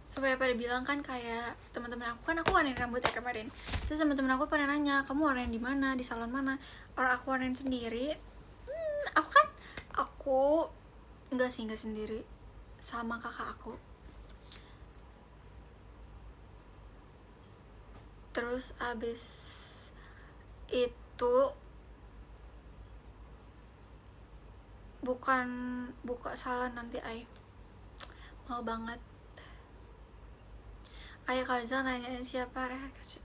Supaya pada bilang kan kayak teman-teman aku kan, aku warnain rambutnya kemarin. Terus teman-teman aku pada nanya, kamu warnain di mana, di salon mana? Orang aku warnain sendiri. Aku enggak sendiri, sama kakak aku. Terus abis itu bukan buka salon nanti mau banget. Ayah Kaza nanyain siapa Rehan kecil.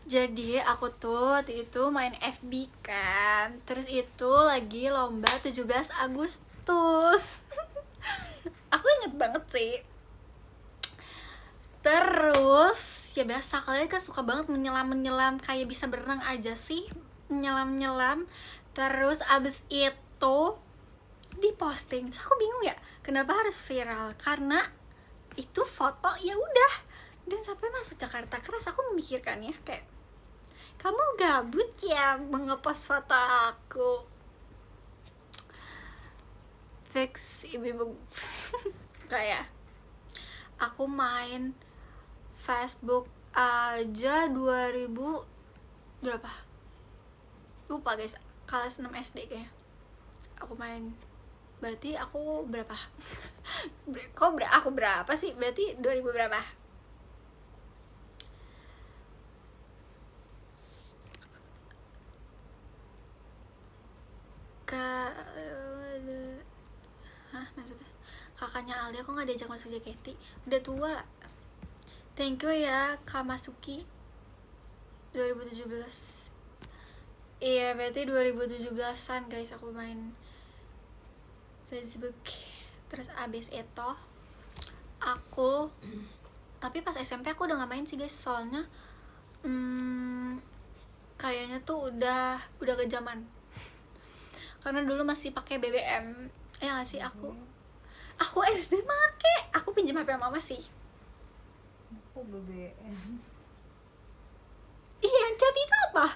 Jadi aku tuh itu main FB kan. Terus itu lagi lomba 17 Agustus. Aku inget banget sih. Terus ya biasa, kalian kan suka banget menyelam kayak bisa berenang aja sih, menyelam. Terus abis itu diposting. Terus aku bingung ya, kenapa harus viral? Karena itu foto ya udah, dan sampai masuk Jakarta Keras aku memikirkannya kayak, kamu gabut ya ngepost foto aku. Fix ibu kayak aku main Facebook aja 2000 berapa? Lupa guys, kelas 6 SD kayaknya. Aku main. Berarti aku berapa? Aku berapa sih? Berarti 2000 berapa? Maksudnya kakaknya Aldia kok gak diajak masuk JKT? Udah tua. Thank you ya Kak Masuki. 2017. Iya berarti 2017an guys aku main Facebook. Terus abis itu aku, tapi pas SMP aku udah gak main sih guys, soalnya kayaknya tuh udah kejaman. Karena dulu masih pakai BBM. Ya gak sih, aku SD make, aku pinjam HP mama sih. Aku BBM. Ih iya, yang chat itu apa?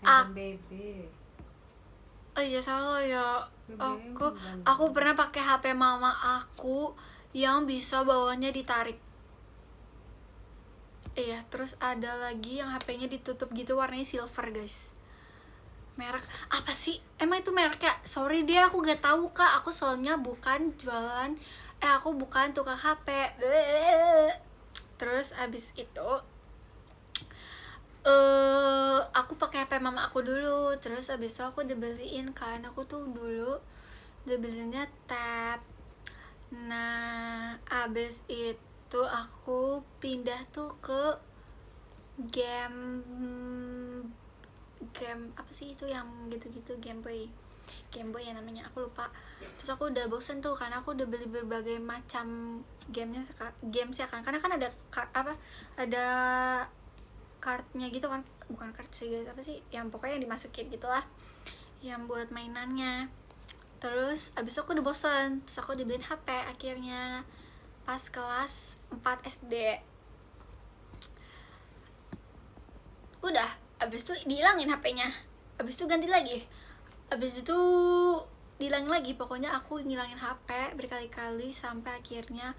Handphone bebe. Oh iya salah ya. BBM Aku bukan. aku pernah pakai HP mama aku yang bisa bawahnya ditarik. Iya, terus ada lagi yang HP-nya ditutup gitu, warnanya silver guys. Merek apa sih? Emang itu mereknya? Sorry deh, aku gak tahu kak. Aku soalnya bukan jualan, aku bukan tukang HP. Terus abis itu aku pakai HP mama aku dulu. Terus abis itu aku dibeliin kan. Aku tuh dulu dibeliinnya tab. Nah, abis itu aku pindah tuh ke game apa sih itu yang gitu-gitu, Game Boy ya namanya, aku lupa. Terus aku udah bosen tuh karena aku udah beli berbagai macam games ya kan, karena kan ada ada kartnya gitu kan, bukan kart sih guys, apa sih yang pokoknya yang dimasukin gitulah, yang buat mainannya. Terus abis itu aku udah bosen, terus aku dibeliin HP akhirnya pas kelas 4 SD. Udah, abis itu dihilangin HP-nya, abis itu ganti lagi, abis itu dihilangin lagi. Pokoknya aku ngilangin HP berkali-kali sampai akhirnya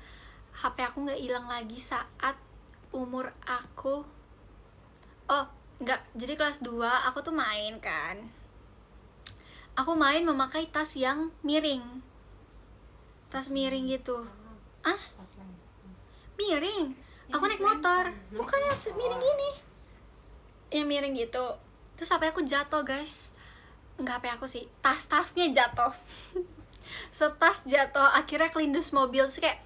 HP aku nggak hilang lagi saat umur aku jadi kelas 2 aku tuh main kan, aku main memakai tas yang miring, tas miring gitu. Ah, miring? Aku naik motor, bukan yang miring gini, yang miring gitu. Terus HP aku jatuh guys, nggak HP aku sih, tas-tasnya jatuh. Setas jatuh, akhirnya kelindes mobil. Terus kayak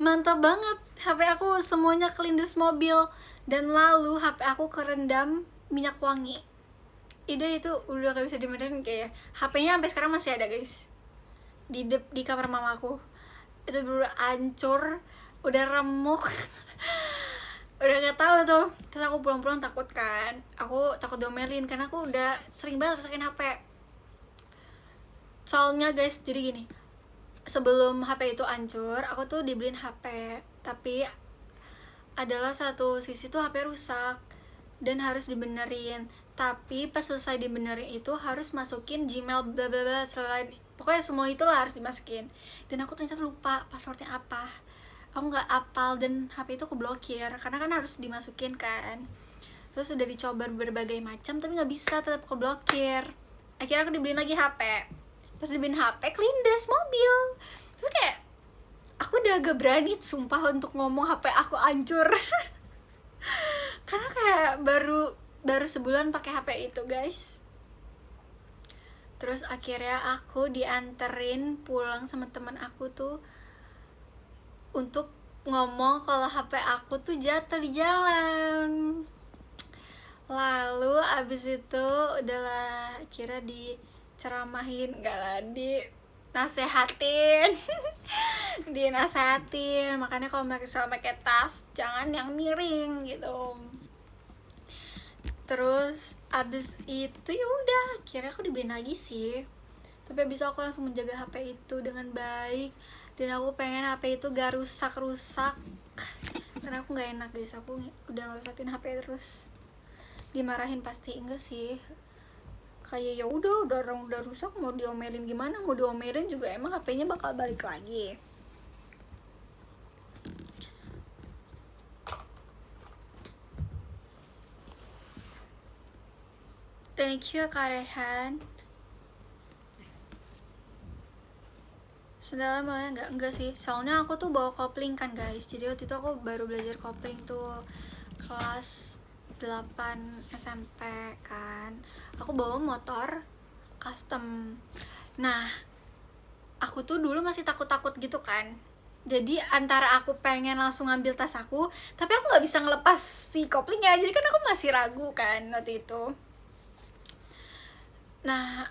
mantap banget, HP aku semuanya kelindes mobil. Dan lalu HP aku kerendam minyak wangi. Ide itu udah gak bisa dibenerin kayak. HP-nya sampai sekarang masih ada guys, di kamar mamaku. Itu bener hancur, udah remuk. Udah gak tahu tuh. Terus aku pulang-pulang takut kan, aku takut diomelin karena aku udah sering banget rusakin HP. Soalnya guys, jadi gini, sebelum HP itu hancur, aku tuh dibeliin HP, tapi adalah satu sisi tuh HP rusak dan harus dibenerin. Tapi pas selesai dibenerin itu harus masukin Gmail bla bla bla, selain pokoknya semua itulah harus dimasukin. Dan aku ternyata lupa passwordnya apa, aku nggak apal dan HP itu keblokir karena kan harus dimasukin kan. Terus udah dicoba berbagai macam tapi nggak bisa, tetap keblokir. Akhirnya aku dibeliin lagi HP. Pas dibeliin HP kelindes mobil. Terus kayak aku udah agak berani sumpah untuk ngomong HP aku hancur. Karena kayak baru sebulan pakai HP itu guys. Terus akhirnya aku dianterin pulang sama teman aku tuh untuk ngomong kalau HP aku tuh jatuh di jalan. Lalu abis itu udahlah, kira diceramahin, enggak lah, nasehatin. Dinasehatin, makanya kalau pakai tas jangan yang miring gitu. Terus abis itu ya udah, akhirnya aku dibeliin lagi sih. Tapi abis itu aku langsung menjaga HP itu dengan baik, dan aku pengen HP itu gak rusak karena aku nggak enak guys, aku udah ngerusakin HP terus. Dimarahin pasti enggak sih, kayak ya udah rusak, mau diomelin gimana, mau diomelin juga emang HP-nya bakal balik lagi. Thank you Kak Rehan. Sendalnya mau enggak sih, soalnya aku tuh bawa kopling kan guys. Jadi waktu itu aku baru belajar kopling tuh kelas 8 SMP kan. Aku bawa motor custom. Nah, aku tuh dulu masih takut-takut gitu kan. Jadi antara aku pengen langsung ngambil tas aku, tapi aku nggak bisa ngelepas si koplingnya. Jadi kan aku masih ragu kan waktu itu. Nah,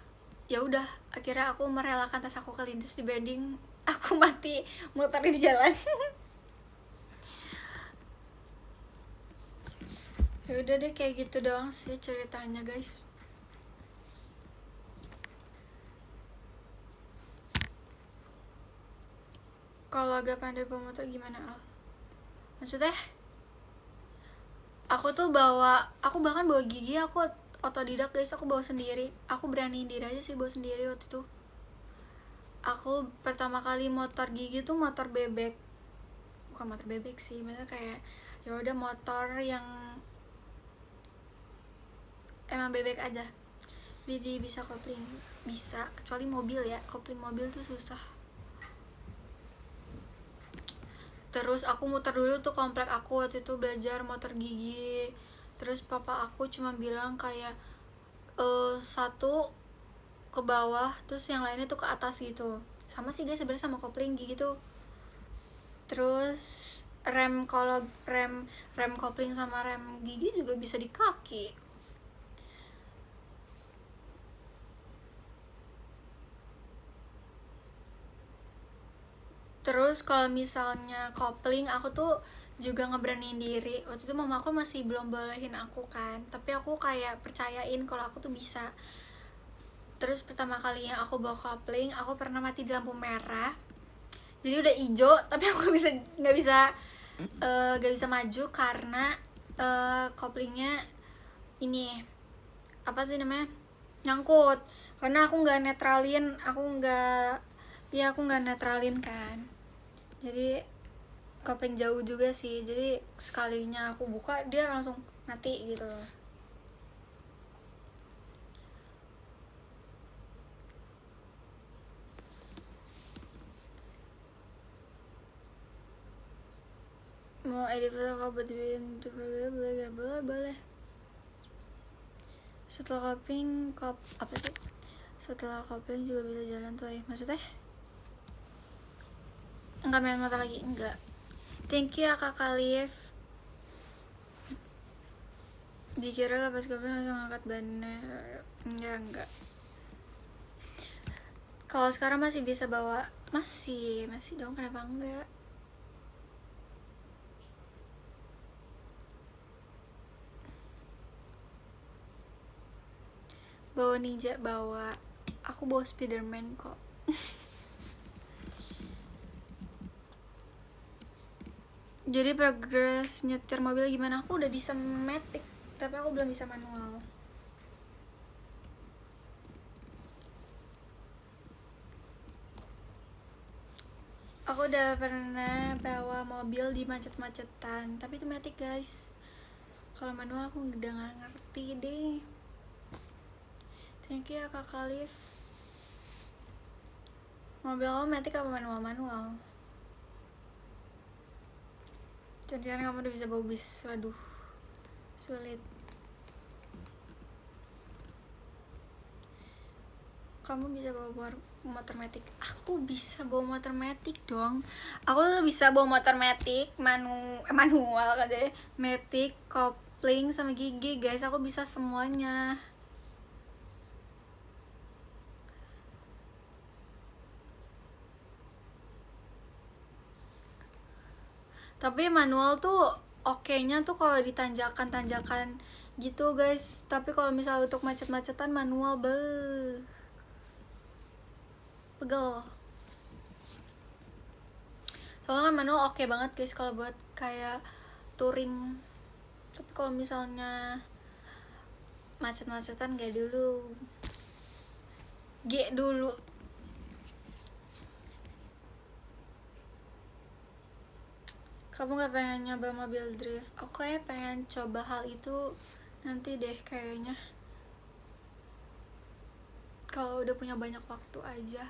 ya udah, akhirnya aku merelakan tas aku kelindes dibanding aku mati motor di jalan. Ya udah deh, kayak gitu doang sih ceritanya guys. Kalau agak pandai bawa motor gimana Al? Maksudnya aku bahkan bawa gigi aku otodidak guys, aku bawa sendiri, aku beraniin diri aja sih bawa sendiri waktu itu. Aku pertama kali motor gigi tuh motor bebek, bukan motor bebek sih, maksudnya kayak ya udah motor yang emang bebek aja, jadi bisa kopling, bisa, kecuali mobil ya, kopling mobil tuh susah. Terus aku muter dulu tuh komplek aku waktu itu belajar motor gigi. Terus papa aku cuma bilang kayak satu ke bawah, terus yang lainnya tuh ke atas gitu. Sama sih guys sebenarnya sama kopling gigi tuh. Terus kalau rem kopling sama rem gigi juga bisa di kaki. Terus kalau misalnya kopling aku tuh juga ngeberaniin diri. Waktu itu mama aku masih belum bolehin aku kan, tapi aku kayak percayain kalau aku tuh bisa. Terus pertama kalinya aku bawa kopling, aku pernah mati di lampu merah. Jadi udah hijau, tapi aku nggak bisa maju karena koplingnya ini apa sih namanya, nyangkut. Karena aku nggak netralin kan. Jadi kopling jauh juga sih, jadi sekalinya aku buka dia langsung mati gitu loh. Mau edit foto buat boleh. Setelah kopling juga bisa jalan tuh ya, maksudnya enggak main motor lagi, enggak. Thank you ya kakak Liv. Dikira lah pas kopling langsung angkat bannya. Enggak. Kalau sekarang masih bisa bawa, masih dong, kenapa enggak. Bawa ninja, aku bawa Spiderman kok. Jadi progres nyetir mobil gimana? Aku udah bisa matic, tapi aku belum bisa manual. Aku udah pernah bawa mobil di macet-macetan, tapi itu matic guys. Kalau manual aku udah gak ngerti deh. Thank you ya kakak Liv. Mobil kamu matic apa manual? Jangan kamu udah bisa bawa bis, waduh sulit. Kamu bisa bawa motor matic? Aku bisa bawa motor matic dong. Aku tuh bisa bawa motor matic, manual kan deh, matic, kopling sama gigi guys, aku bisa semuanya. Tapi manual tuh oke-nya tuh kalau di tanjakan gitu guys. Tapi kalau misalnya untuk macet-macetan manual pegel. Soalnya kan manual oke banget guys kalau buat kayak touring. Tapi kalau misalnya macet-macetan G dulu. Kamu gak pengen nyoba mobil drift? Aku kayak pengen coba hal itu nanti deh kayaknya, kalau udah punya banyak waktu aja.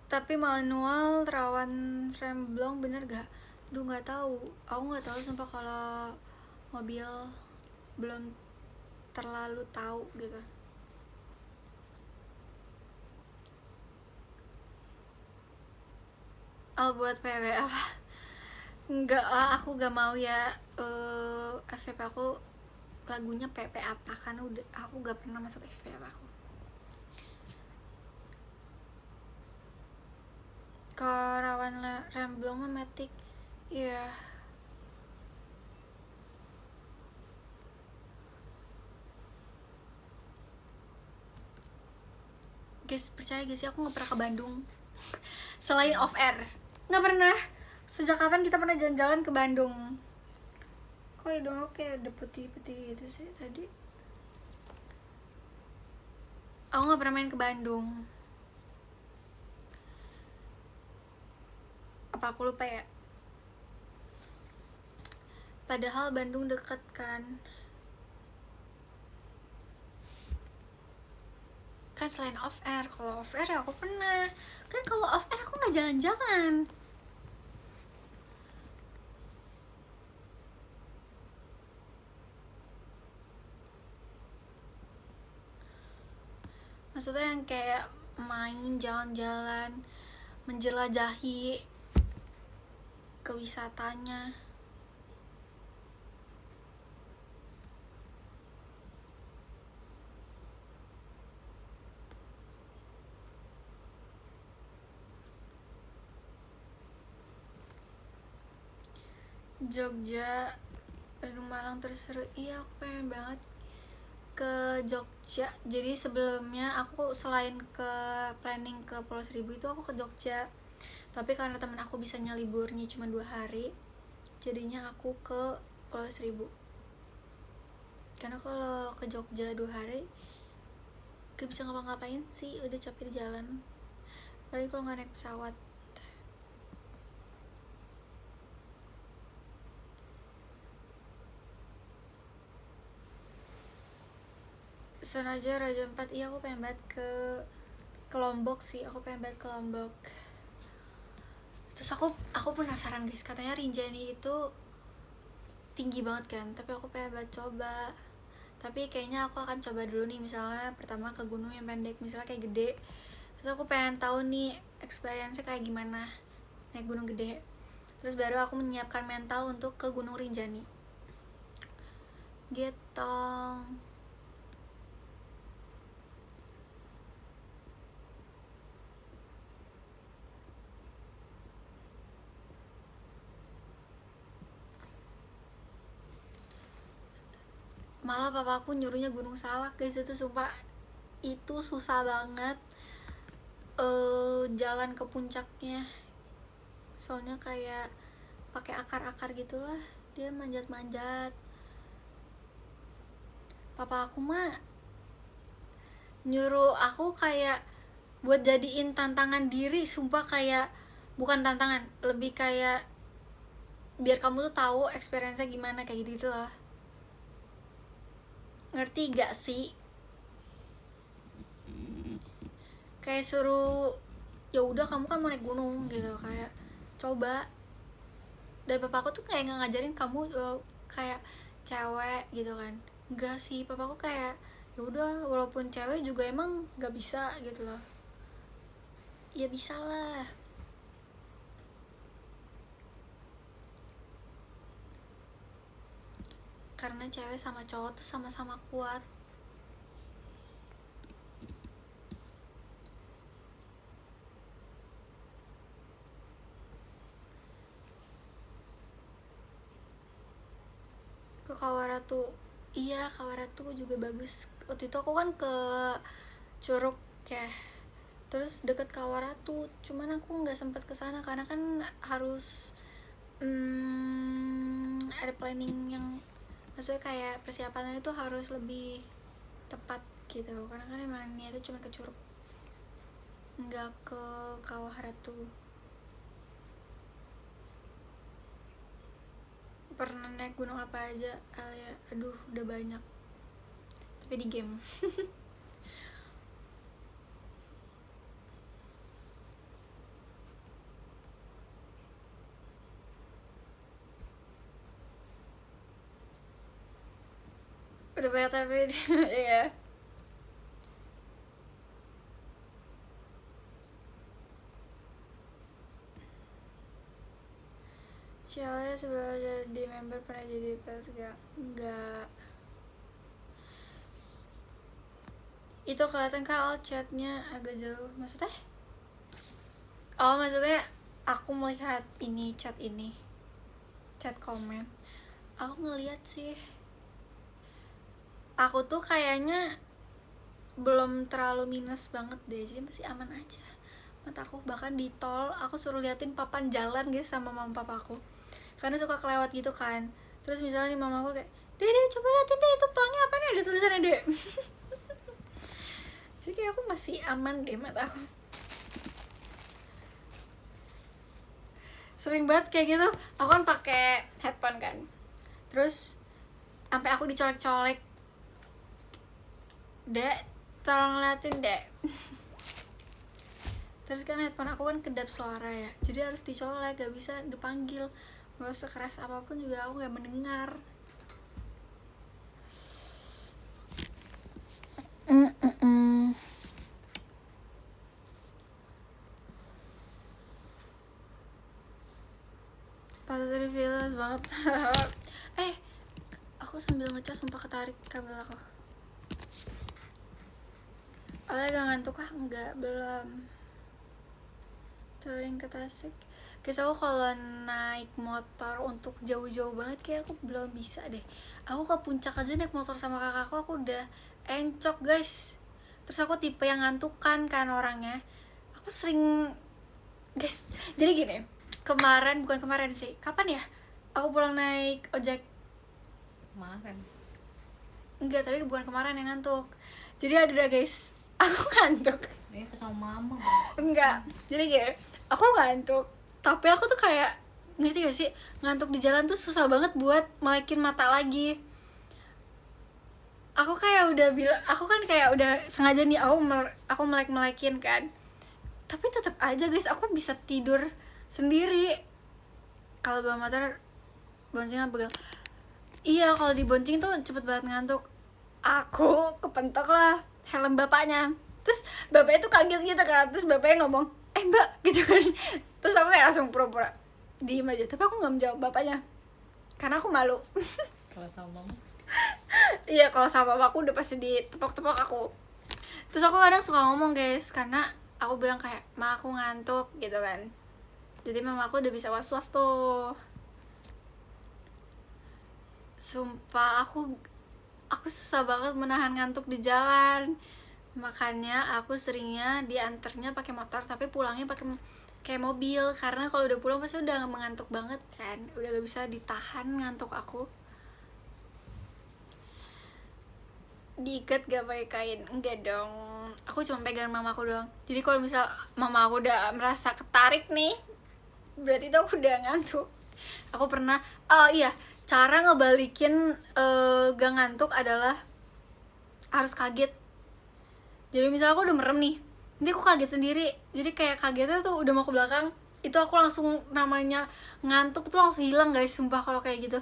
Tapi manual rawan remblong bener gak? Duh nggak tahu. Aku nggak tahu sumpah kalau mobil, belum terlalu tahu gitu. Buat PW apa? Enggak lah, aku gak mau ya. FVP aku lagunya PP apa, karena udah aku gak pernah masuk FVP aku. Rawan remblong mah Matic. Iya. Guys, percaya guys sih aku nggak pernah ke Bandung. Selain off air, nggak pernah. Sejak kapan kita pernah jalan-jalan ke Bandung? Kok hidung lo kayak ada putih-putih gitu sih tadi? Aku nggak pernah main ke Bandung. Apa aku lupa ya? Padahal Bandung deket kan. Kan selain off air, kalau off air ya aku pernah. Kan kalau off air aku nggak jalan-jalan. Maksudnya yang kayak main jalan-jalan, menjelajahi kewisatanya. Jogja, Bandung, Malang terseru. Iya, aku pengen banget ke Jogja. Jadi sebelumnya aku selain ke planning ke Pulau Seribu itu aku ke Jogja. Tapi karena temen aku bisanya liburnya cuma 2 hari, jadinya aku ke Pulau Seribu. Karena kalau ke Jogja 2 hari gak bisa ngapa-ngapain sih, udah capek di jalan. Apalagi kalau nggak naik pesawat. Senaja Raja 4, iya aku pengen banget ke Lombok sih, aku pengen banget ke Lombok. Terus aku penasaran guys, katanya Rinjani itu tinggi banget kan, tapi aku pengen banget coba. Tapi kayaknya aku akan coba dulu nih, misalnya pertama ke gunung yang pendek, misalnya kayak Gede. Terus aku pengen tahu nih experience-nya kayak gimana naik gunung Gede. Terus baru aku menyiapkan mental untuk ke Gunung Rinjani. Gitu. Malah papaku nyuruhnya Gunung Salak guys, itu sumpah itu susah banget jalan ke puncaknya. Soalnya kayak pakai akar-akar gitulah, dia manjat-manjat. Papa aku mah nyuruh aku kayak buat jadiin tantangan diri, sumpah kayak bukan tantangan, lebih kayak biar kamu tuh tahu experience-nya gimana kayak gitu lah. Ngerti gak sih? Kayak suruh ya udah kamu kan mau naik gunung gitu, kayak coba. Dan papaku tuh kayak nggak ngajarin kamu kayak cewek gitu kan, enggak sih, papaku kayak ya udah walaupun cewek juga emang nggak bisa gitu loh. Ya bisa lah, karena cewek sama cowok tuh sama-sama kuat. Ke Kawaratu, iya Kawaratu juga bagus. Waktu itu aku kan ke Curug ya, terus deket Kawaratu, cuman aku nggak sempat ke sana karena kan harus ada planning yang, maksudnya kayak persiapannya itu harus lebih tepat gitu, karena kan emang niatnya cuma ke Curug, nggak ke Kawaratu. Pernah naik gunung apa aja? Ya, aduh udah banyak, tapi di game. Udah banyak tapi ya. Soalnya sebelum jadi member pernah jadi fans gak? Enggak. Itu kelihatan kan alt chatnya agak jauh, maksudnya? Oh maksudnya aku melihat ini chat komen, aku ngeliat sih, aku tuh kayaknya belum terlalu minus banget deh, jadi masih aman aja mataku. Bahkan di tol aku suruh liatin papan jalan guys sama mama papaku, karena suka kelewat gitu kan. Terus misalnya nih mamaku kayak, Dede coba liatin deh itu pelangnya apa nih, ada tulisannya deh. Jadi kayak aku masih aman deh mataku. Sering banget kayak gitu, aku kan pakai headphone kan, terus sampai aku dicolek-colek, Dek tolong liatin dek. Terus kan headphone aku kan kedap suara ya, jadi harus dicolek, gak bisa dipanggil. Mau sekeras apapun juga aku gak mendengar. Patut dari feelings banget. Aku sambil ngecas sumpah ketarik kabel aku. Oleh gak ngantuk kah? Enggak, belum. Touring ke Tasik. Guys, aku kalau naik motor untuk jauh-jauh banget kayak aku belum bisa deh. Aku ke puncak aja naik motor sama kakakku, aku udah encok guys. Terus aku tipe yang ngantukan kan orangnya. Aku sering, guys, jadi gini, bukan kemarin sih, kapan ya aku pulang naik ojek? Kemarin. Enggak, tapi bukan kemarin yang ngantuk. Jadi ada guys, aku ngantuk. Sama mama. Enggak, jadi gini, aku ngantuk, tapi aku tuh kayak, ngerti gak sih, ngantuk di jalan tuh susah banget buat melekin mata lagi. Aku kayak udah bilang, aku kan kayak udah sengaja nih aku melekin kan, tapi tetap aja guys aku bisa tidur sendiri kalau bawa motor boncengan pegang. Iya, kalau dibonceng tuh cepet banget ngantuk. Aku kepentok lah helm bapaknya, terus bapaknya tuh kaget gitu kan, terus bapaknya ngomong mbak gitu kan. Terus aku kayak langsung pura-pura diem aja, tapi aku nggak menjawab bapaknya karena aku malu. Kalau sama mama? Iya, kalau sama bapakku udah pasti ditepok-tepok aku. Terus aku kadang suka ngomong guys, karena aku bilang kayak, ma aku ngantuk gitu kan, jadi mama aku udah bisa was-was tuh. Sumpah aku susah banget menahan ngantuk di jalan. Makanya aku seringnya diantarnya pakai motor, tapi pulangnya pakai kayak mobil, karena kalau udah pulang pasti udah mengantuk banget kan, udah gak bisa ditahan ngantuk aku. Diikat gak pakai kain? Enggak dong, aku cuma pegang mamaku doang. Jadi kalau misal mama aku udah merasa ketarik nih, berarti itu aku udah ngantuk. Aku pernah, iya, cara ngebalikin gak ngantuk adalah harus kaget. Jadi misal aku udah merem nih, nanti aku kaget sendiri, jadi kayak kagetnya tuh udah mau ke belakang, itu aku langsung, namanya ngantuk tuh langsung hilang guys, sumpah kalau kayak gitu.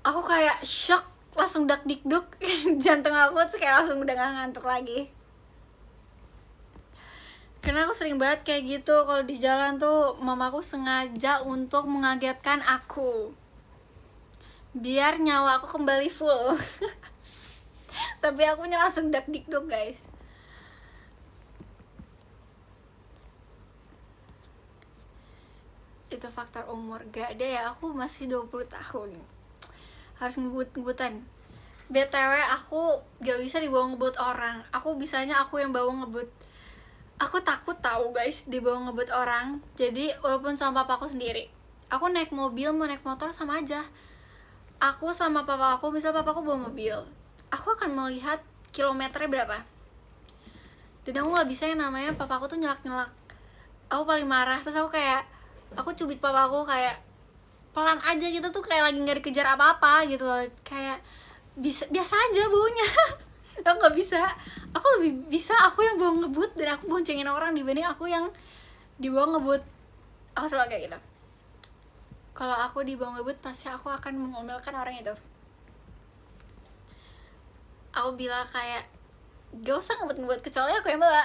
Aku kayak shock, langsung dak dikduk. Jantung aku tuh kayak langsung udah gak ngantuk lagi. Karena aku sering banget kayak gitu, kalau di jalan tuh mamaku sengaja untuk mengagetkan aku biar nyawa aku kembali full. Tapi akunya langsung dak dikduk guys. Itu faktor umur, gak ada ya, aku masih 20 tahun harus ngebut-ngebutan. BTW aku gak bisa dibawa ngebut orang, aku bisanya aku yang bawa ngebut. Aku takut tahu guys dibawa ngebut orang. Jadi walaupun sama papaku sendiri, aku naik mobil mau naik motor sama aja. Aku sama papa aku, misal papaku bawa mobil, aku akan melihat kilometernya berapa. Dan aku gak bisa yang namanya papaku tuh nyelak-nyelak. Aku paling marah, terus aku kayak, aku cubit papaku kayak pelan aja gitu tuh, kayak lagi gak dikejar apa-apa gitu loh. Kayak biasa aja baunya. Aku gak bisa, aku lebih bisa aku yang bawa ngebut dan aku boncengin orang dibanding aku yang dibawa ngebut. Aku selalu kayak gitu. Kalau aku dibawa ngebut pasti aku akan mengomelkan orang itu. Aku bilang kayak, gak usah ngebut-ngebut kecuali aku yang bawa.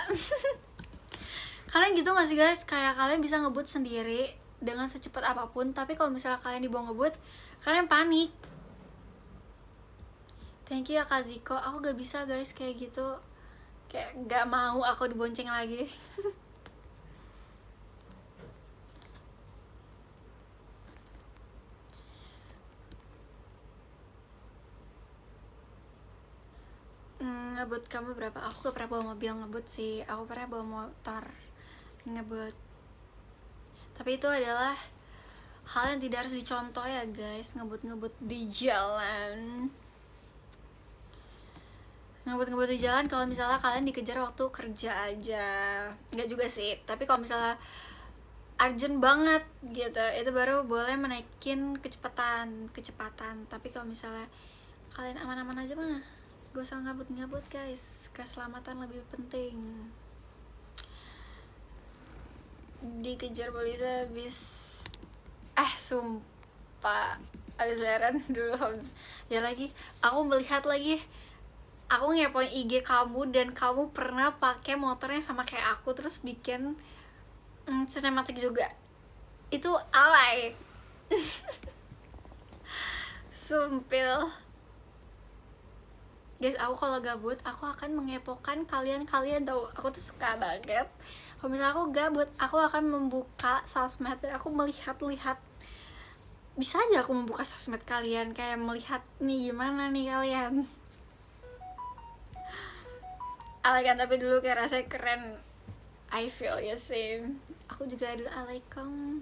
Kalian gitu gak sih guys, kayak kalian bisa ngebut sendiri dengan secepat apapun, tapi kalau misalnya kalian dibawa ngebut, kalian panik. Thank you ya Kak Ziko. Aku gak bisa guys kayak gitu, Kayak gak mau aku dibonceng lagi. Ngebut kamu berapa? Aku gak pernah bawa mobil ngebut sih. Aku pernah bawa motor ngebut. Tapi itu adalah hal yang tidak harus dicontoh ya guys. Ngebut-ngebut di jalan. Ngebut-ngebut di jalan kalau misalnya kalian dikejar waktu kerja aja. Nggak juga sih. Tapi kalau misalnya urgent banget gitu, itu baru boleh menaikin kecepatan. Tapi kalau misalnya kalian aman-aman aja mah gak usah ngabut-ngabut guys. Keselamatan lebih penting. Dikejar polisi habis sumpah habis leran dulu habis. Ya lagi aku melihat lagi, aku ngepoin IG kamu dan kamu pernah pakai motornya sama kayak aku terus bikin sinematik juga. Itu alay. Sumpil. Guys, aku kalau gabut aku akan mengepokan kalian tahu. Aku tuh suka banget kalau misalnya aku gabut, aku akan membuka sosmed dan aku melihat-lihat. Bisa aja aku membuka sosmed kalian, kayak melihat nih gimana nih kalian. Alay kan, tapi dulu kayak rasanya keren. I feel you same. Aku juga dulu alay kamu.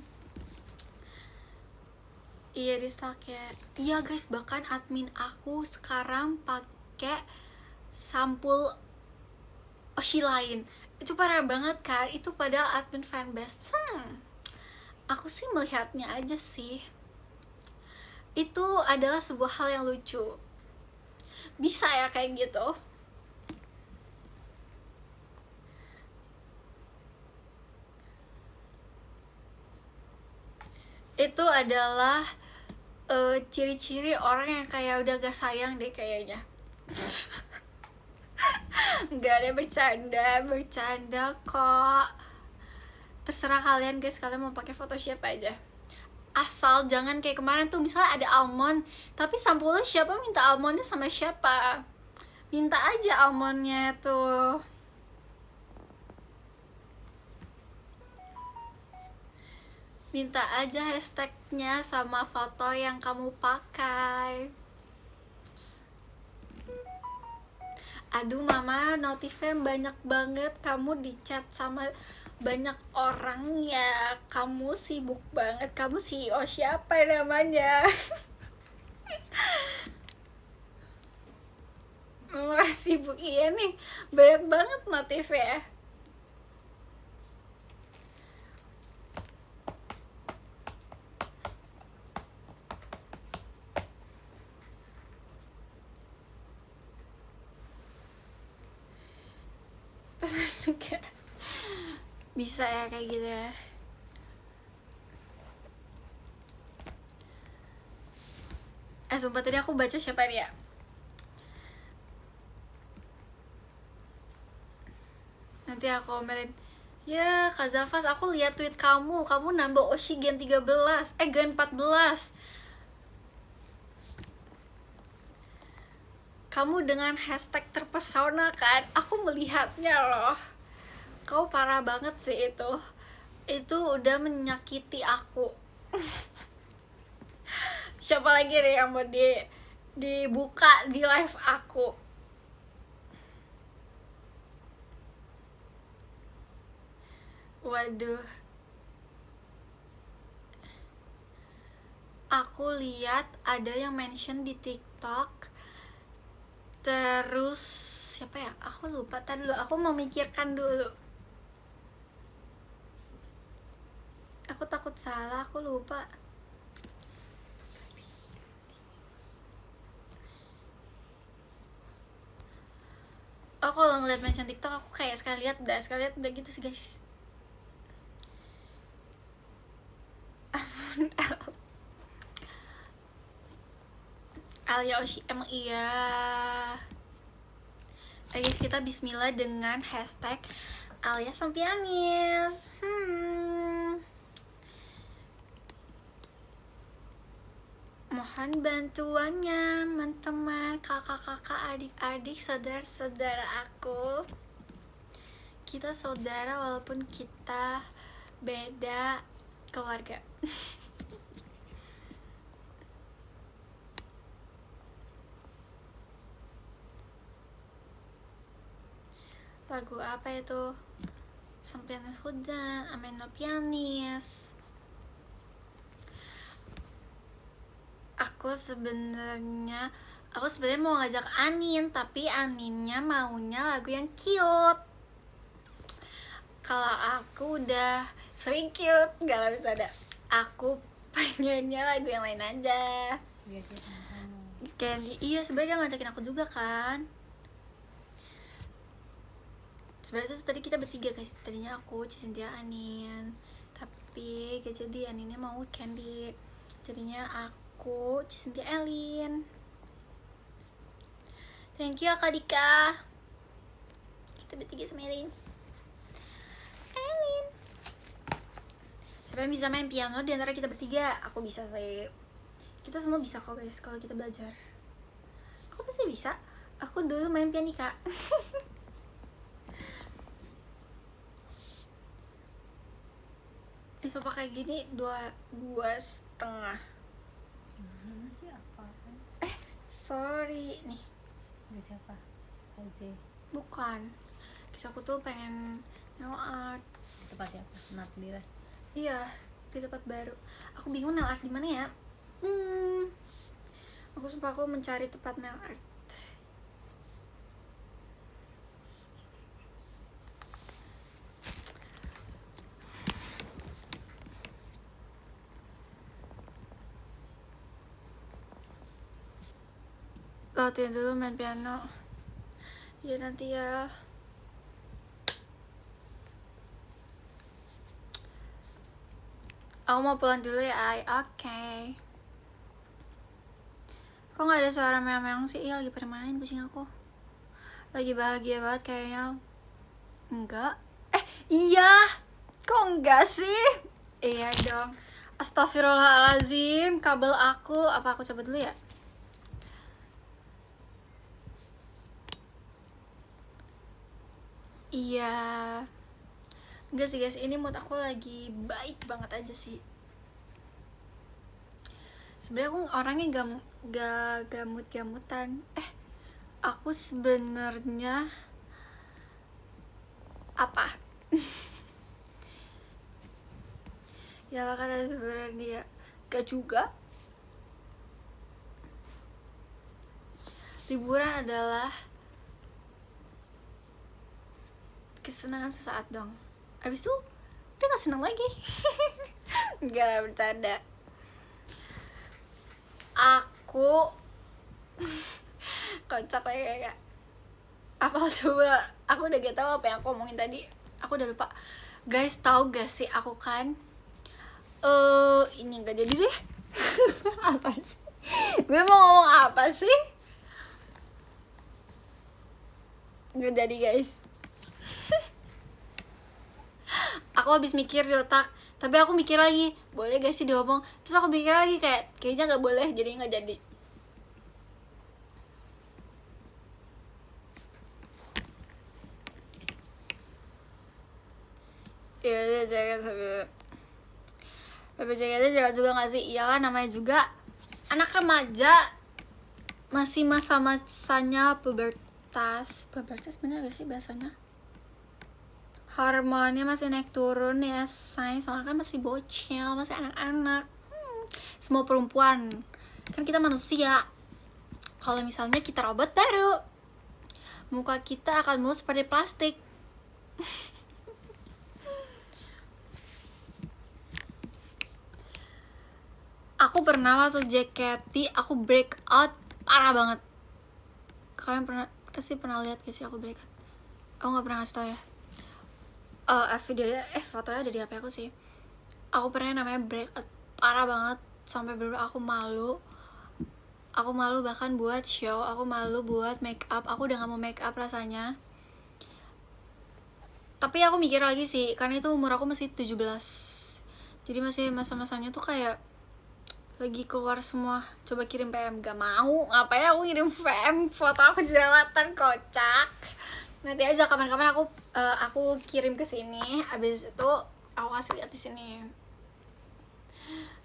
Iya di stalk ya. Iya guys, bahkan admin aku sekarang pakai sampul Oshi lain. Itu parah banget kan. Itu padahal admin fanbase. Aku sih melihatnya aja sih. Itu adalah sebuah hal yang lucu. Bisa ya kayak gitu. Itu adalah ciri-ciri orang yang kayak udah gak sayang deh kayaknya. Gak ada bercanda kok. Terserah kalian guys, kalian mau pakai foto siapa aja. Asal jangan kayak kemarin tuh, misalnya ada almond tapi sampulnya siapa, minta almondnya sama siapa. Minta aja almondnya tuh. Minta aja hashtagnya sama foto yang kamu pakai. Aduh mama, notifnya banyak banget. Kamu di chat sama banyak orang ya. Kamu sibuk banget. Kamu CEO siapa namanya? Mama sibuk, iya nih. Banyak banget notifnya. Bisa ya kayak gitu ya. Sumpah tadi aku baca siapa dia. Nanti aku omelin. Ya Kak Zafas, aku lihat tweet kamu nambah Oshi Gen 13 Gen 14. Kamu dengan hashtag terpesona kan, aku melihatnya loh. Kau parah banget sih itu udah menyakiti aku. Siapa lagi nih yang mau dibuka di live aku? Waduh, aku lihat ada yang mention di TikTok. Terus siapa ya? Aku lupa. Tadi dulu aku memikirkan dulu. Aku takut salah, aku lupa. Aku kalau ngeliat mention TikTok aku kayak sekali lihat udah gitu sih guys. Alia Oshi, emang iya. Guys, kita bismillah dengan hashtag Alia Sampianis. Mohon bantuannya teman-teman, kakak-kakak, adik-adik, saudara-saudara aku. kita saudara walaupun kita beda keluarga. Lagu apa itu? Sempianis Hujan, Ameno Pianis. Aku sebenarnya mau ngajak Anin, tapi Aninnya maunya lagu yang cute. Kalau aku udah sering cute, gak bisa ada. Aku pengennya lagu yang lain aja. Biar dia sama kamu. Candy, iya sebenarnya dia ngajakin aku juga kan. Sebenarnya tuh tadi kita bertiga guys, tadinya aku, Cynthia, Anin, tapi gak jadi. Aninnya mau Candy, jadinya aku, Cynthia, Elin. Thank you Kak Dika. Kita bertiga sama Elin. Siapa yang bisa main piano di antara kita bertiga? Aku bisa sih. Kita semua bisa kok guys kalau kita belajar. Aku pasti bisa. Aku dulu main pianika. Ini sofa kayak gini dua setengah. Mana sih apa kan? Sorry nih. Di siapa? Aja. Bukan. Kisah aku tuh pengen nail art. Di tempat siapa? Nadira. Iya, di tempat baru. Aku bingung nail art di mana ya. Aku sumpah aku mencari tempat nail art. Latihan dulu main piano. Ya nanti ya. Aku mau pulang dulu ya, Ai. Oke. Kok gak ada suara meong-meong sih? Iya, lagi pada main kucing aku. Lagi bahagia banget kayaknya. Enggak. Iya. Kok enggak sih? Iya dong. Astagfirullahaladzim. Kabel aku. Apa aku coba dulu ya? Iya. Enggak sih guys, ini mood aku lagi baik banget aja sih. Sebenarnya aku orangnya gak gamut-gamutan. Aku sebenarnya apa? Ya lah kata sebenarnya gak juga. Liburan adalah kesenangan sesaat dong. Abis itu udah gak seneng lagi. Gak bercanda. Aku kocak kayak apa coba. Aku udah gak tahu apa yang aku ngomongin tadi. Aku udah lupa. Guys, tahu gak sih aku kan ini gak jadi deh. Apa sih? Gue mau ngomong apa sih? Gak jadi guys. Aku habis mikir di otak, tapi aku mikir lagi, boleh gak sih diomong? Terus aku mikir lagi kayaknya gak boleh, jadi gak jadi. Ya udah, jangan sampai BPJS juga gak sih? Iya kan, namanya juga anak remaja, masih masa-masanya pubertas bener gak sih bahasanya? Hormonnya masih naik turun ya say, soalnya kan masih bocil, masih anak-anak. Semua perempuan, kan kita manusia. Kalau misalnya kita robot baru, muka kita akan mulus seperti plastik. Aku pernah masuk JKT, aku break out parah banget. Kalian pasti pernah lihat gak sih aku break out? Aku gak pernah ngasih tau ya. Videonya, fotonya ada di HP aku sih. Aku pernah namanya breakout parah banget, sampai bener-bener aku malu bahkan buat show, aku malu buat make up, aku udah gak mau make up rasanya. Tapi aku mikir lagi sih, karena itu umur aku masih 17, jadi masih masa-masanya tuh kayak lagi keluar semua. Coba kirim PM, gak mau. Ngapain aku kirim PM foto aku jerawatan, kocak. Nanti aja kapan-kapan aku kirim ke sini, abis itu aku kasih lihat di sini.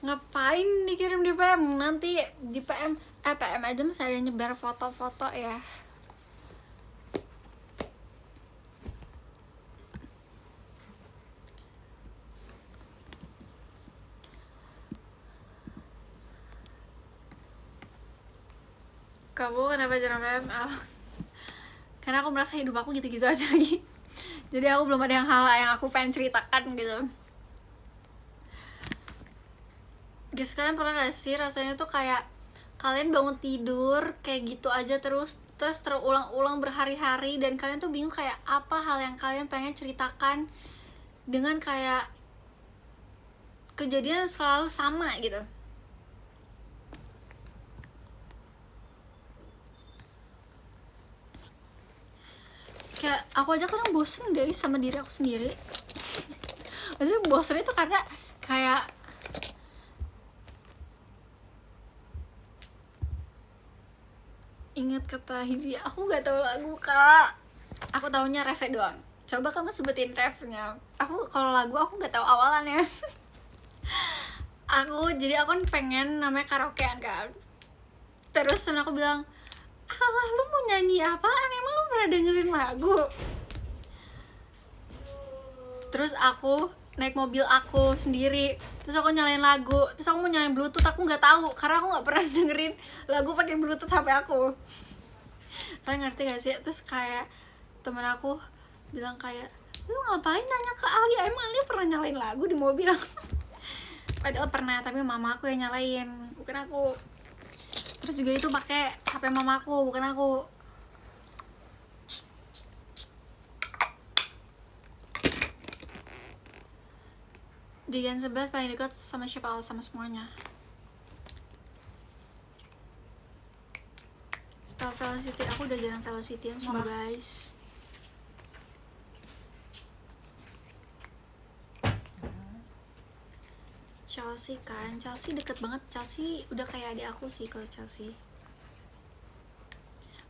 Ngapain dikirim di PM? Nanti di PM PM aja masih ada nyebar foto-foto ya. Kamu kenapa jarang PM? Karena aku merasa hidup aku gitu-gitu aja lagi. Jadi aku belum ada hal yang aku pengen ceritakan gitu. Guys, kalian pernah gak sih rasanya tuh kayak kalian bangun tidur kayak gitu aja terus terulang-ulang berhari-hari, dan kalian tuh bingung kayak apa hal yang kalian pengen ceritakan dengan kayak kejadian selalu sama gitu. Kayak aku aja kadang bosen guys sama diri aku sendiri. Maksudnya bosen itu karena kayak ingat kata Hivi, aku gak tahu lagu kak, aku taunya refnya doang. Coba kamu sebutin refnya. Aku kalau lagu aku nggak tahu awalannya. Aku kan pengen namanya karaokean kan. Terus temen aku bilang, alah lu mau nyanyi apaan, emang lu pernah dengerin lagu? Terus aku naik mobil aku sendiri, terus aku nyalain lagu, terus aku mau nyalain bluetooth, aku nggak tahu karena aku nggak pernah dengerin lagu pakai bluetooth HP aku. Kalian ngerti gak sih? Terus kayak temen aku bilang kayak, lu ngapain nanya ke Alia, emang Alia pernah nyalain lagu di mobil? Padahal pernah, tapi mama aku yang nyalain, bukan aku. Terus juga itu pakai HP mama aku, bukan aku. Di Gen 11 paling dekat sama siapa? Sama semuanya. Setelah Velocity, aku udah jarang Velocityan semua guys. Chelsea kan, Chelsea deket banget. Chelsea udah kayak adik aku sih kalau Chelsea.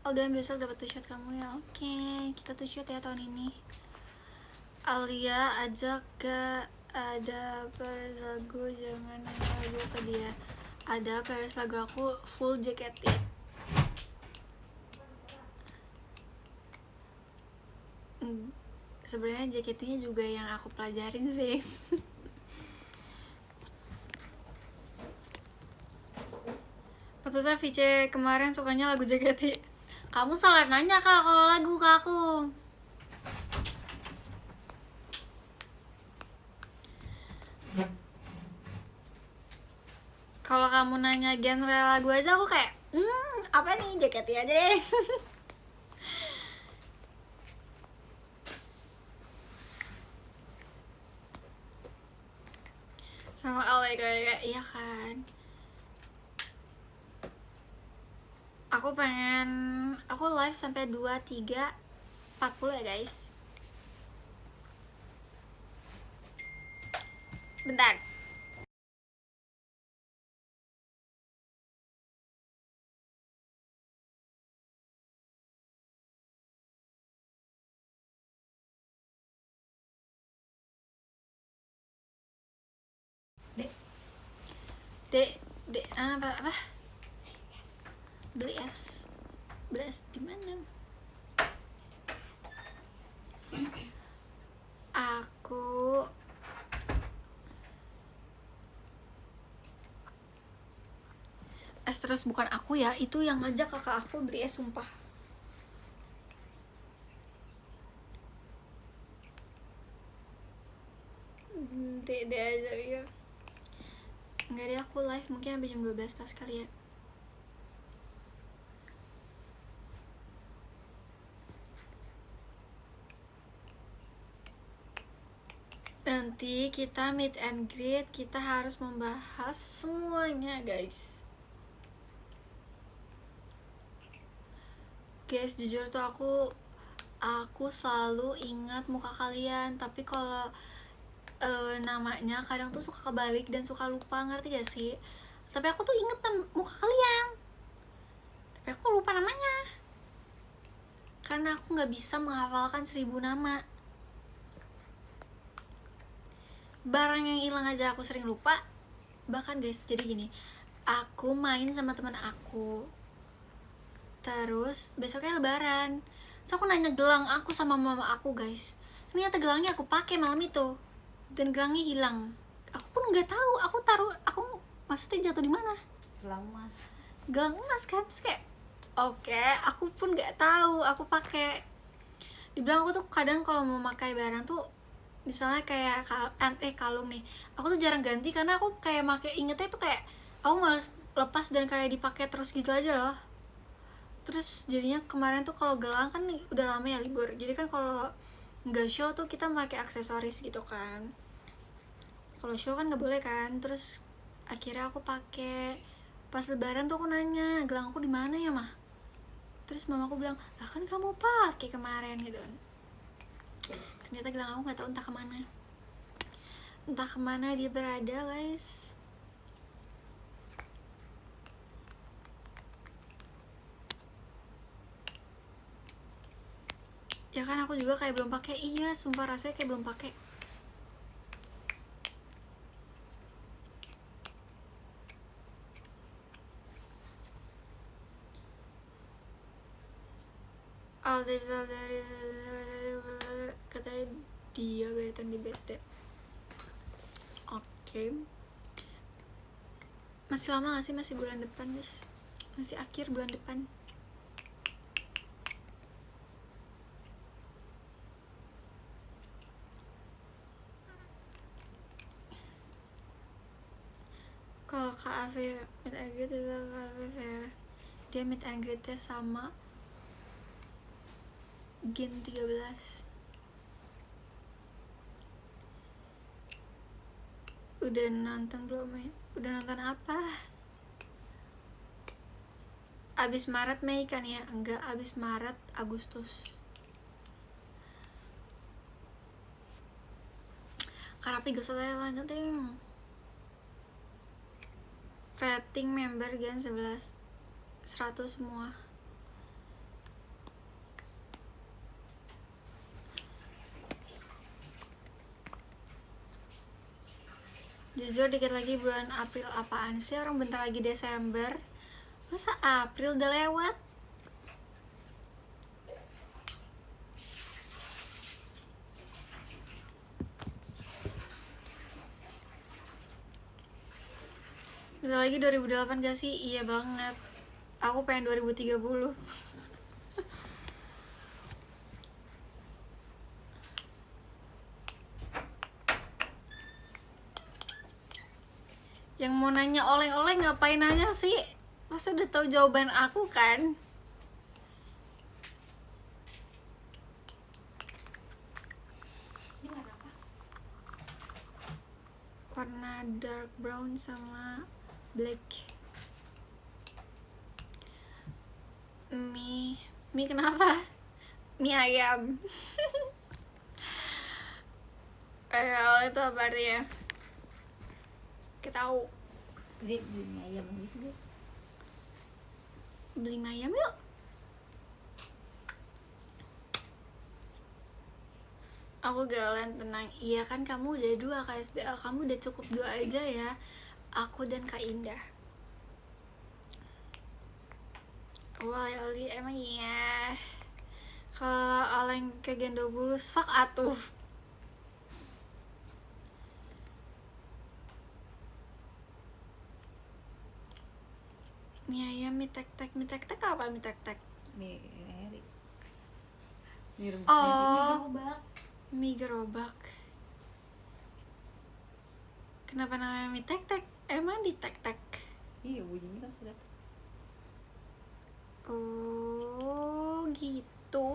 Aldan besok dapat t-shirt kamu ya. Oke, kita t-shirt ya tahun ini. Alia ajak gak ada playlist lagu, jangan nanya lagu ke dia. Ada playlist lagu aku full JKT. Sebenarnya JKT-nya juga yang aku pelajarin sih. Pantesan VC kemarin sukanya lagu JKT. Kamu salah nanya kak kalau lagu ke aku. Kalau kamu nanya genre lagu aja aku kayak apa nih, JKT aja deh. Sama Ale kayak iya kan. Aku live sampai 2, 3, 40 ya guys. Bentar. Dek apa? Beli es di mana? Aku es terus, bukan aku ya, itu yang ngajak kakak aku beli es, sumpah. Dek aja ya. Enggak deh, aku live mungkin sampai jam 12 pas kali ya. Nanti kita meet and greet, kita harus membahas semuanya guys. Guys, jujur tuh aku selalu ingat muka kalian, tapi kalau namanya kadang tuh suka kebalik dan suka lupa, ngerti gak sih? Tapi aku tuh inget muka kalian, tapi aku lupa namanya. Kalian karena aku nggak bisa menghafalkan 1000 nama. Barang yang hilang aja aku sering lupa. Bahkan guys, jadi gini, aku main sama teman aku, terus besoknya lebaran, so aku nanya gelang aku sama mama aku guys, ternyata gelangnya aku pakai malam itu dan gelangnya hilang. Aku pun nggak tahu aku taruh, aku maksudnya jatuh di mana, gelang emas. gelang emas kan. Terus kayak oke, aku pun nggak tahu aku pakai. Dibilang aku tuh kadang kalau mau pakai barang tuh, misalnya kayak kalung nih, aku tuh jarang ganti karena aku kayak ingetnya tuh kayak aku males lepas dan kayak dipakai terus gitu aja loh. Terus jadinya kemarin tuh kalau gelang kan udah lama ya libur, jadi kan kalau nggak show tuh kita pakai aksesoris gitu kan, kalau show kan nggak boleh kan. Terus akhirnya aku pakai pas lebaran tuh. Aku nanya gelang aku di mana ya mah, terus mama aku bilang lah kan kamu pakai kemarin gitu kan. Ternyata gelang aku nggak tahu entah kemana dia berada guys. Ya kan aku juga kayak belum pakai. Iya sumpah rasanya kayak belum pakai. dari katanya dia beritan di BSD. Oke. Masih lama gak sih? Masih bulan depan guys, masih akhir bulan depan. Kalau Kak Ave meet and greet itu Kak Ave ya, dia meet and greetnya sama Gen 13. Udah nonton belum ya? Udah nonton apa? Abis Maret Mei kan ya? Enggak, abis Maret Agustus. Karapi gak usah lanjut deh. Rating member Gen 11 100 semua. Jujur dikit lagi bulan April. Apaan sih, orang bentar lagi Desember, masa April udah lewat? Bentar lagi 2008 gak sih? Iya banget, aku pengen 2030. Yang mau nanya oleng-oleng ngapain nanya sih? Masa udah tahu jawaban aku kan? Ini warna apa? Warna dark brown sama black. Mie kenapa? Mie ayam. Itu apa artinya? Kita tahu. Beli mie ayam gitu deh. Beli mie ayam yuk. Aku galan, tenang. Iya kan kamu udah 2 KSBL, kamu udah cukup 2 aja ya. Aku dan Kak Indah. Wah, Oli emang iya. Kalau oleng ke Gen 20 sok atuh. Mie ayam, mie tek-tek. Mie tek-tek apa mie tek-tek? Mie rebus. Oh, gerobak. mie gerobak. Kenapa namanya mie tek-tek? Emang di tek-tek? Iya, bunyinya kan udah. Oh, gitu.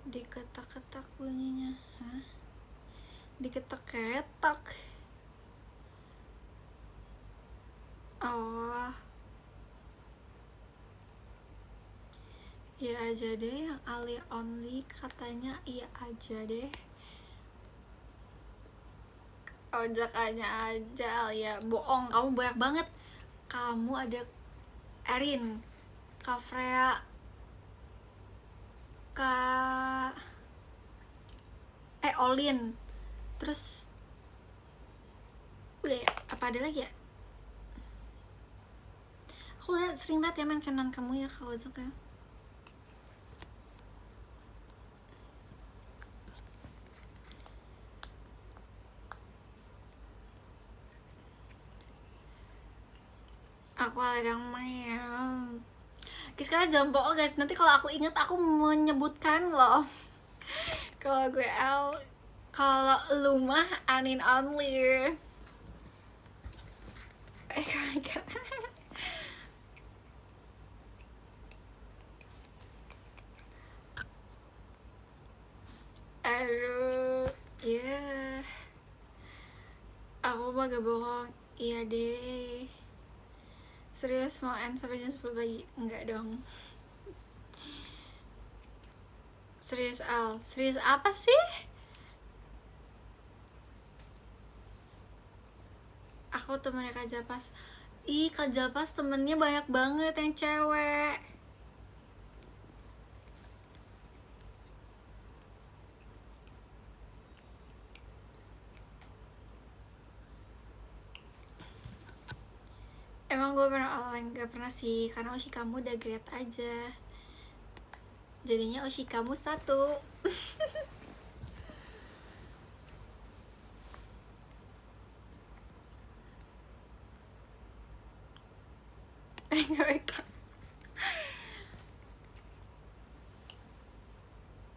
Diketak-ketak bunyinya. Hah? Diketak-ketak. Oh. Iya aja deh, yang Ali only katanya iya aja deh. Ojek aja ya, bohong, kamu banyak banget. Kamu ada Erin, Kak Freya, Kak Olin, terus udah ya, apa ada lagi ya? Aku sering liat ya mentionan kamu ya Kak Ozok ya. Aku ada yang main. Guys, kalian jangan bohong guys, nanti kalau aku ingat aku menyebutkan loh. Kalau gue kalau lu mah Anin only. Aduh, ya. Aku mah gak bohong, iya deh. Serius mau end sampai jam 10 pagi? Enggak dong. Serius Al, serius apa sih? Aku temennya Kak Japas. Ih, Kak Japas temennya banyak banget yang cewek. Emang gue pernah online? Gak pernah sih, karena Oshi kamu udah grade aja. Jadinya Oshi kamu 1.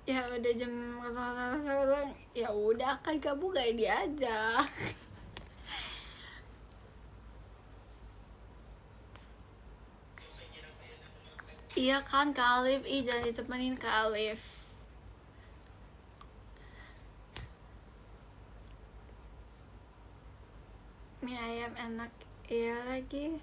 Ya udah jam 00.00, ya udah kan kamu gak diajak. Iya kan Kak Alif, ih jangan ditemenin Kak Alif. Mie ayam enak, iya lagi.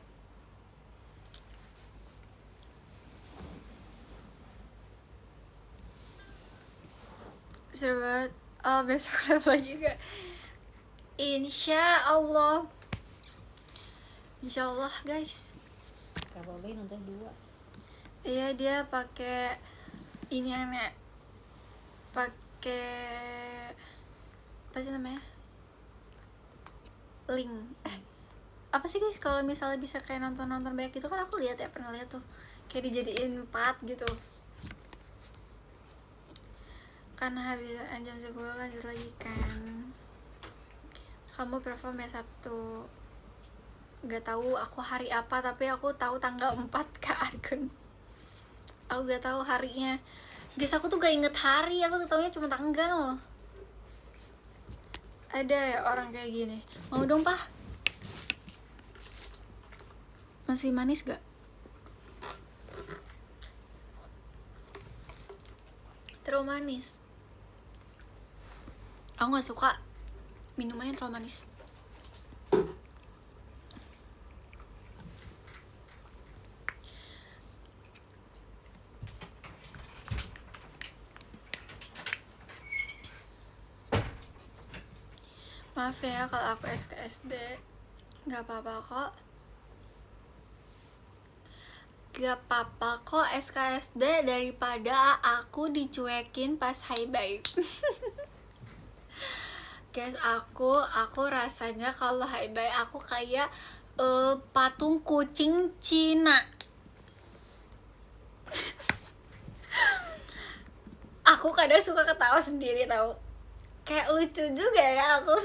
Seru banget. Oh, besok live lagi gak? Insya Allah. Insya Allah guys. Kak Bobe nonton 2. Iya, dia pakai ini aneh, pakai apa sih namanya, link. Apa sih guys, kalau misalnya bisa kayak nonton banyak gitu kan, aku lihat ya, pernah lihat tuh kayak dijadiin 4 gitu. Karena habis jam 10 lanjut lagi kan. Kamu perform ya Sabtu? Gak tahu aku hari apa, tapi aku tahu tanggal 4 Kak Argun. Aku gak tahu harinya. Guys, aku tuh gak inget hari, aku tuh taunya cuma tanggal loh. Ada ya orang kayak gini. Mau dong, Pak? Masih manis gak? Terlalu manis. Aku gak suka minumannya terlalu manis. Maaf ya kalau aku SKSD. Gak apa-apa kok. Gak apa-apa kok SKSD daripada aku dicuekin pas Hai Bye. Guys, aku rasanya kalau Hai Bye aku kayak patung kucing Cina. Aku kadang suka ketawa sendiri tau. Kayak lucu juga ya aku.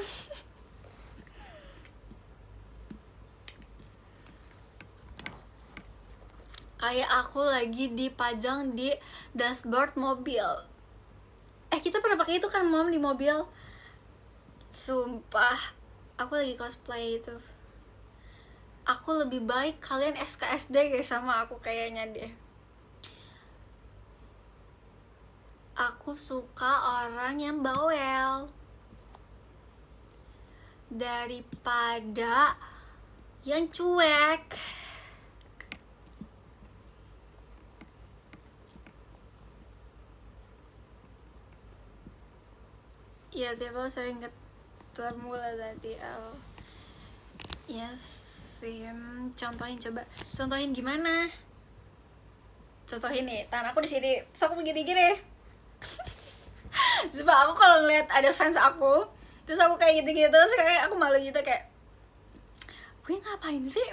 Kayak aku lagi dipajang di dashboard mobil. Kita pernah pakai itu kan mom di mobil. Sumpah, aku lagi cosplay itu. Aku lebih baik kalian SKSD guys sama aku kayaknya deh. Aku suka orang yang bawel daripada yang cuek. Iya, tiap lo sering ketemu lah tadi. Oh. Yes. sih? Contohin, coba contohin gimana? Contohin nih, tangan aku di sini, terus aku begini-gini. Coba aku kalau ngeliat ada fans aku, terus aku kayak gitu-gitu, terus kayak aku malu gitu kayak, gue ngapain sih?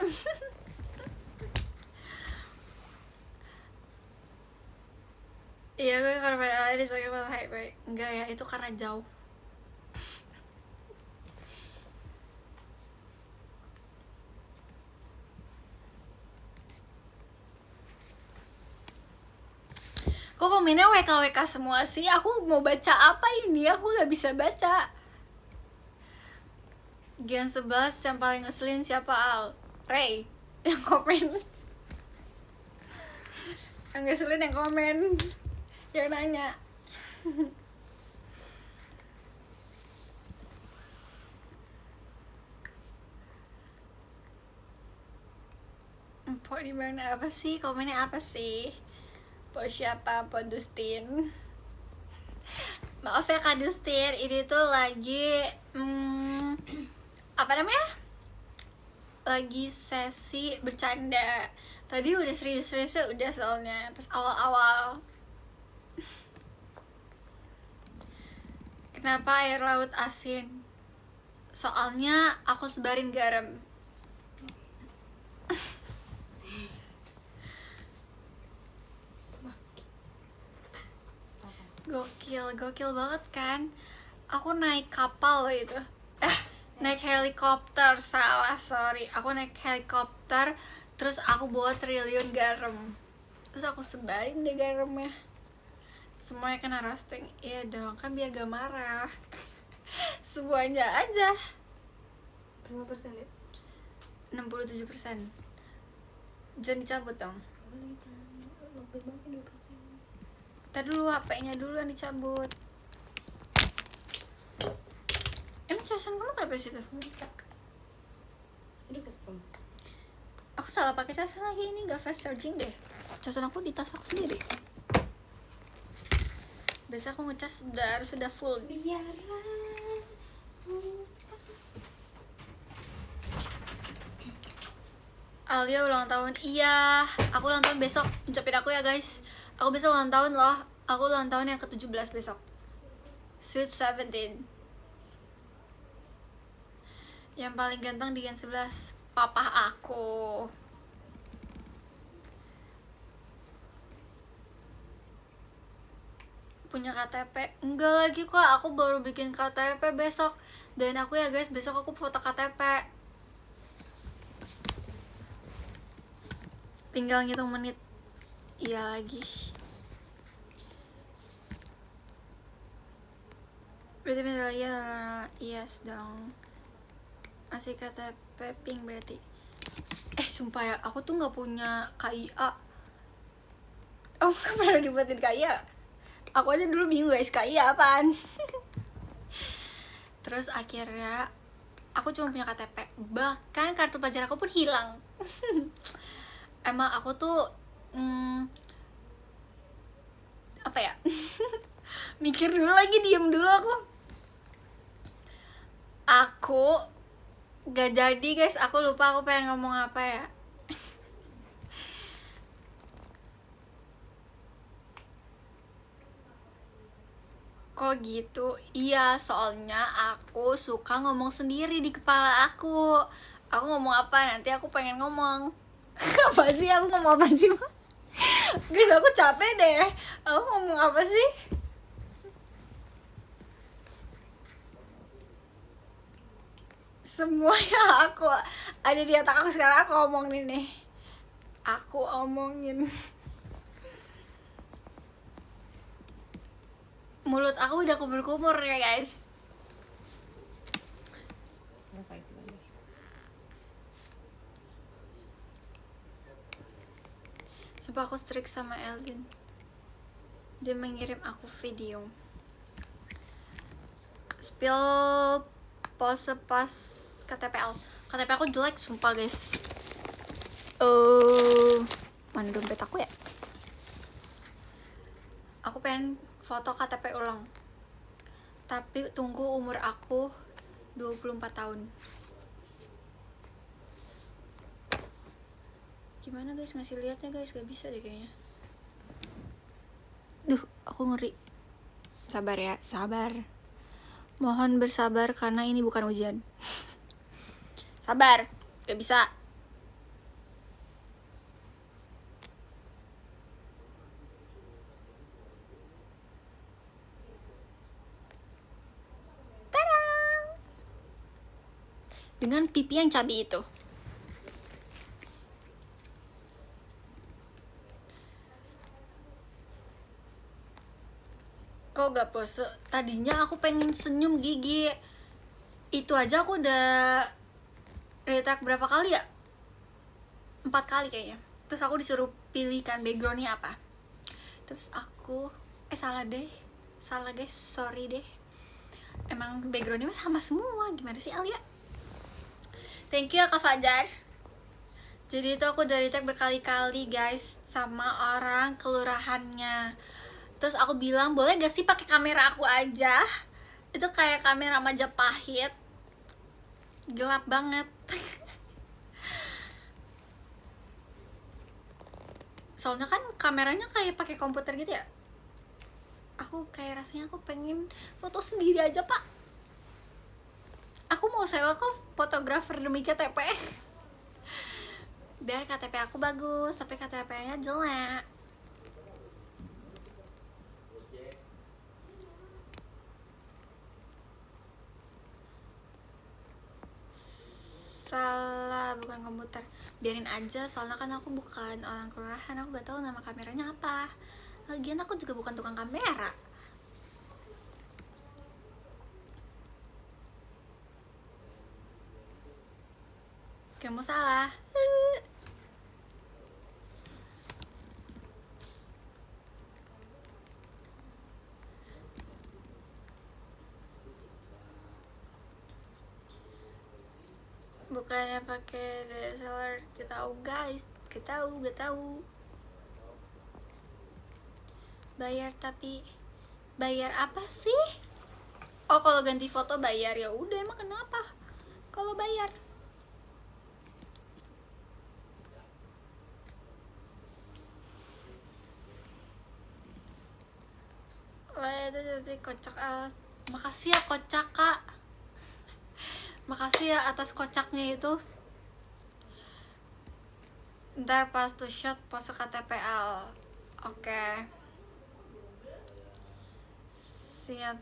Iya, gue karena pada ada soalnya malah baik. Enggak ya, itu karena jauh. Kok komennya WKWK semua sih? Aku mau baca apa ini? Aku gak bisa baca. Gian 11 yang paling ngeselin siapa, Al? Ray yang komen. Yang ngeselin yang komen. Yang nanya. Po di mana apa sih? Komennya apa sih? Po siapa? Po Dustin. Maaf ya Kak Dustin, ini tuh lagi apa namanya? Lagi sesi bercanda. Tadi udah serius-seriusnya udah soalnya pas awal-awal. Kenapa air laut asin? Soalnya aku sebarin garam. Gokil banget kan? Aku naik kapal loh itu. Naik helikopter, sorry. Aku naik helikopter, terus aku bawa triliun garam. Terus aku sebarin deh garamnya. Semuanya kena roasting. Iya dong, kan biar gak marah. Semuanya aja. Berapa persen ya? 67%. Jangan dicabut dong. Boleh lebih banget 2%. Tadi dulu HP-nya dulu yang dicabut. Emang casan kamu kenapa di situ? Nggak bisa. Udah custom. Aku salah pakai casan lagi, ini nggak fast charging deh. Casan aku di tas aku sendiri. Biasa aku ngecas sudah full. Biaran. Alia ulang tahun. Iya, aku ulang tahun besok. Ucapin aku ya guys. Aku besok ulang tahun loh. Aku ulang tahun yang ke-17 besok. Sweet 17. Yang paling ganteng di Gen 11 papa aku. Punya KTP? Enggak lagi kok, aku baru bikin KTP besok. Doain aku ya guys, besok aku foto KTP. Tinggal ngitung menit. Iya lagi. Berarti medalnya yes dong. Masih KTP pink berarti. Sumpah ya, aku tuh nggak punya KIA. Oh, nggak pernah dibuatin KIA. Aku aja dulu bingung guys, KIA apaan. Terus akhirnya aku cuma punya KTP. Bahkan kartu pelajar aku pun hilang. Emang aku tuh apa ya? Mikir dulu lagi, diem dulu aku gak jadi guys, aku lupa aku pengen ngomong apa ya. Kok gitu? Iya, soalnya aku suka ngomong sendiri di kepala aku. Aku ngomong apa, nanti aku pengen ngomong. Apa sih? Aku ngomong apa sih? Guys, aku capek deh. Aku ngomong apa sih? Semuanya aku ada di otak aku sekarang, aku omongin nih. Aku omongin. Mulut aku udah kumur-kumur ya guys. Berapa itu lagi? Sumpah aku strict sama Eldin. Dia mengirim aku video. Spill pose pas KTPL. KTP aku jelek sumpah guys. Mana dompet aku ya? Aku pengen foto KTP ulang. Tapi tunggu umur aku 24 tahun. Gimana guys ngasih liatnya guys, gak bisa deh kayaknya. Duh, aku ngeri. Sabar ya, sabar. Mohon bersabar karena ini bukan ujian. Sabar, gak bisa. Tadang! Dengan pipi yang cabi itu. Kok gak pose? Tadinya aku pengen senyum gigi. Itu aja aku udah retake berapa kali ya? 4 kali kayaknya. Terus aku disuruh pilihkan backgroundnya apa. Terus aku salah deh. Salah guys, sorry deh. Emang backgroundnya sama semua. Gimana sih Alia? Thank you ya Kak Fajar. Jadi itu aku udah retake berkali-kali guys sama orang kelurahannya. Terus aku bilang, boleh gak sih pakai kamera aku aja? Itu kayak kamera Majapahit. Gelap banget. Soalnya kan kameranya kayak pakai komputer gitu ya. Aku kayak rasanya aku pengen foto sendiri aja, Pak. Aku mau sewa kok fotografer demi KTP. Biar KTP aku bagus, tapi KTP-nya jelek. Salah, bukan komputer. Biarin aja, soalnya kan aku bukan orang kelurahan. Aku gak tahu nama kameranya apa. Lagian aku juga bukan tukang kamera. Kamu salah. Bukannya pakai DSLR, gak tahu guys, gak tahu. Bayar tapi bayar apa sih? Oh kalau ganti foto bayar, ya udah emang kenapa? Kalau bayar. Itu kocak al. Makasih ya kocak kak. Makasih ya atas kocaknya itu. Ntar pas tuh shot pose KTPL. Oke. Siap.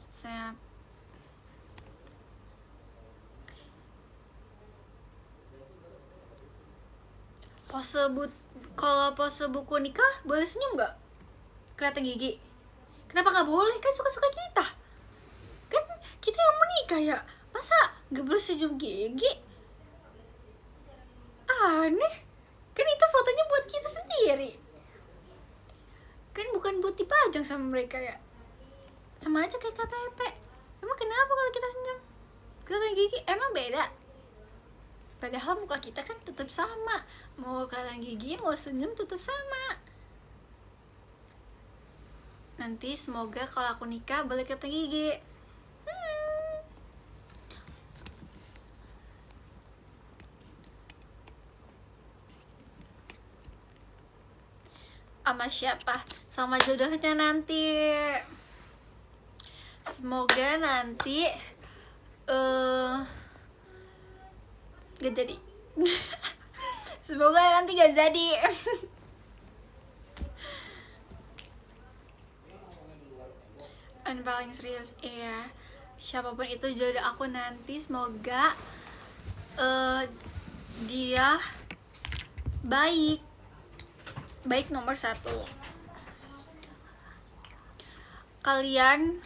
Kalau pose buku nikah boleh senyum nggak? Kelihatan gigi. Kenapa nggak boleh? Kan suka-suka kita. Kan kita yang mau nikah ya. Masa nggak boleh senyum gigi? Aneh. Kan itu fotonya buat kita sendiri. Kan bukan buat dipajang sama mereka ya. Sama aja kayak KTP. Emang kenapa kalau kita senyum? Kelihatan gigi emang beda. Padahal muka kita kan tetap sama. Mau kelihatan gigi, mau senyum tetap sama. Nanti semoga kalau aku nikah boleh kelihatan gigi. Sama siapa? Sama jodohnya nanti. Semoga nanti gak jadi. Semoga nanti gak jadi. Dan paling serius ya, siapapun itu jodoh aku nanti, semoga dia baik nomor 1. Kalian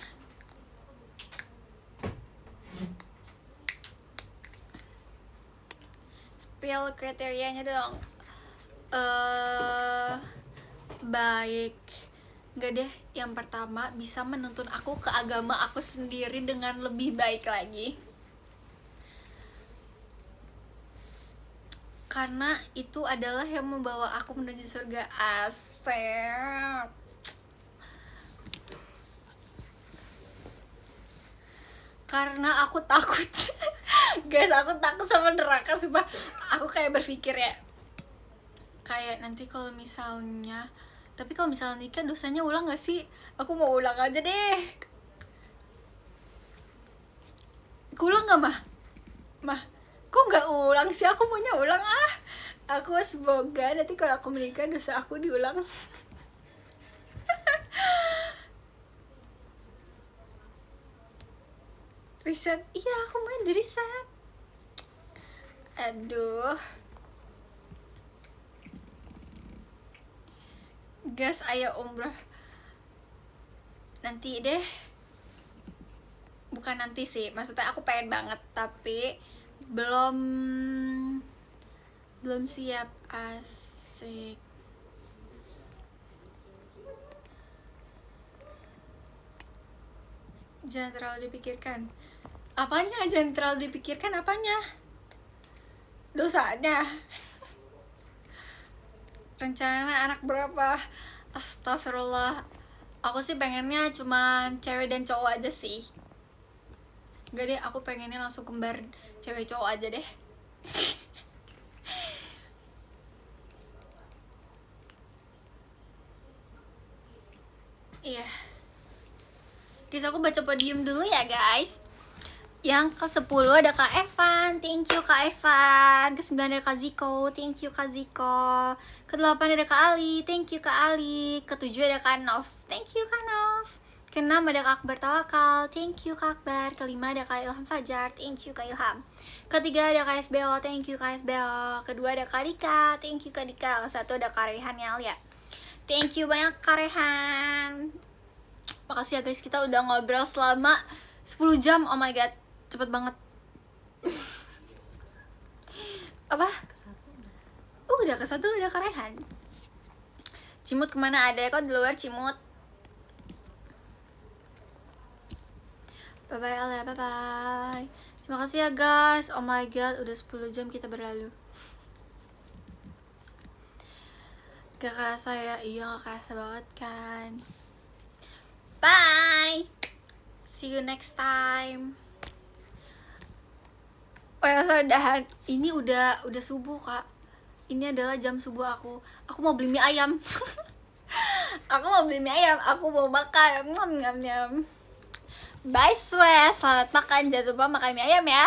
spill kriterianya dong. Baik. Enggak deh, yang pertama bisa menuntun aku ke agama aku sendiri dengan lebih baik lagi. Karena itu adalah yang membawa aku menuju surga. Asik. Karena aku takut. Guys, aku takut sama neraka. Sumpah, aku kayak berpikir ya, kayak nanti kalau misalnya, tapi kalau misalnya nikah dosanya ulang gak sih? Aku mau ulang aja deh. Ulang gak mah? Mah, kok nggak ulang sih? Aku maunya ulang ah. Aku semoga nanti kalau aku menikah dosa aku diulang. Riset, iya aku main di riset. Aduh. Gas, ayo umrah. Nanti deh. Bukan nanti sih, maksudnya aku pengen banget tapi belum siap. Asik. Jangan terlalu dipikirkan. Apanya jangan terlalu dipikirkan? Apanya? Dosanya. Rencana anak berapa? Astagfirullah. Aku sih pengennya cuma cewek dan cowok aja sih. Enggak deh, aku pengennya langsung kembar cewek cowok aja deh. Iya. Guys, aku baca podium dulu ya guys. Yang ke-10 ada Kak Evan, thank you Kak Evan. Ke-9 ada Kak Ziko, thank you Kak Ziko. Ke-8 ada Kak Ali, thank you Kak Ali. Ke-7 ada Kak Nov, thank you Kak Nov. Ke-6 ada Kak Akbar Tawakal, thank you Kak Akbar. Ke-5 ada Kak Ilham Fajar, thank you Kak Ilham. Ke-3 ada Kak SBO, thank you Kak SBO. Ke-2 ada Kak Dika, thank you Kak Dika. Ke-1 ada Kak Rehan Yalia, thank you banyak Kak Rehan. Makasih ya guys, kita udah ngobrol selama 10 jam, oh my god, cepet banget. Apa? Udah ke-1 udah Kak Rehan. Cimut kemana? Ada kok di luar Cimut. Bye bye Alia, bye bye. Terima kasih ya guys. Oh my god, udah 10 jam kita berlalu. Gak kerasa ya? Iya gak kerasa banget kan. Bye. See you next time. Oh ya udahan. Ini udah subuh kak. Ini adalah jam subuh aku. Aku mau beli mie ayam. Aku mau beli mie ayam. Aku mau makan. Nyam nyam nyam. Bye Swe, selamat makan. Jangan lupa makan mie ayam ya.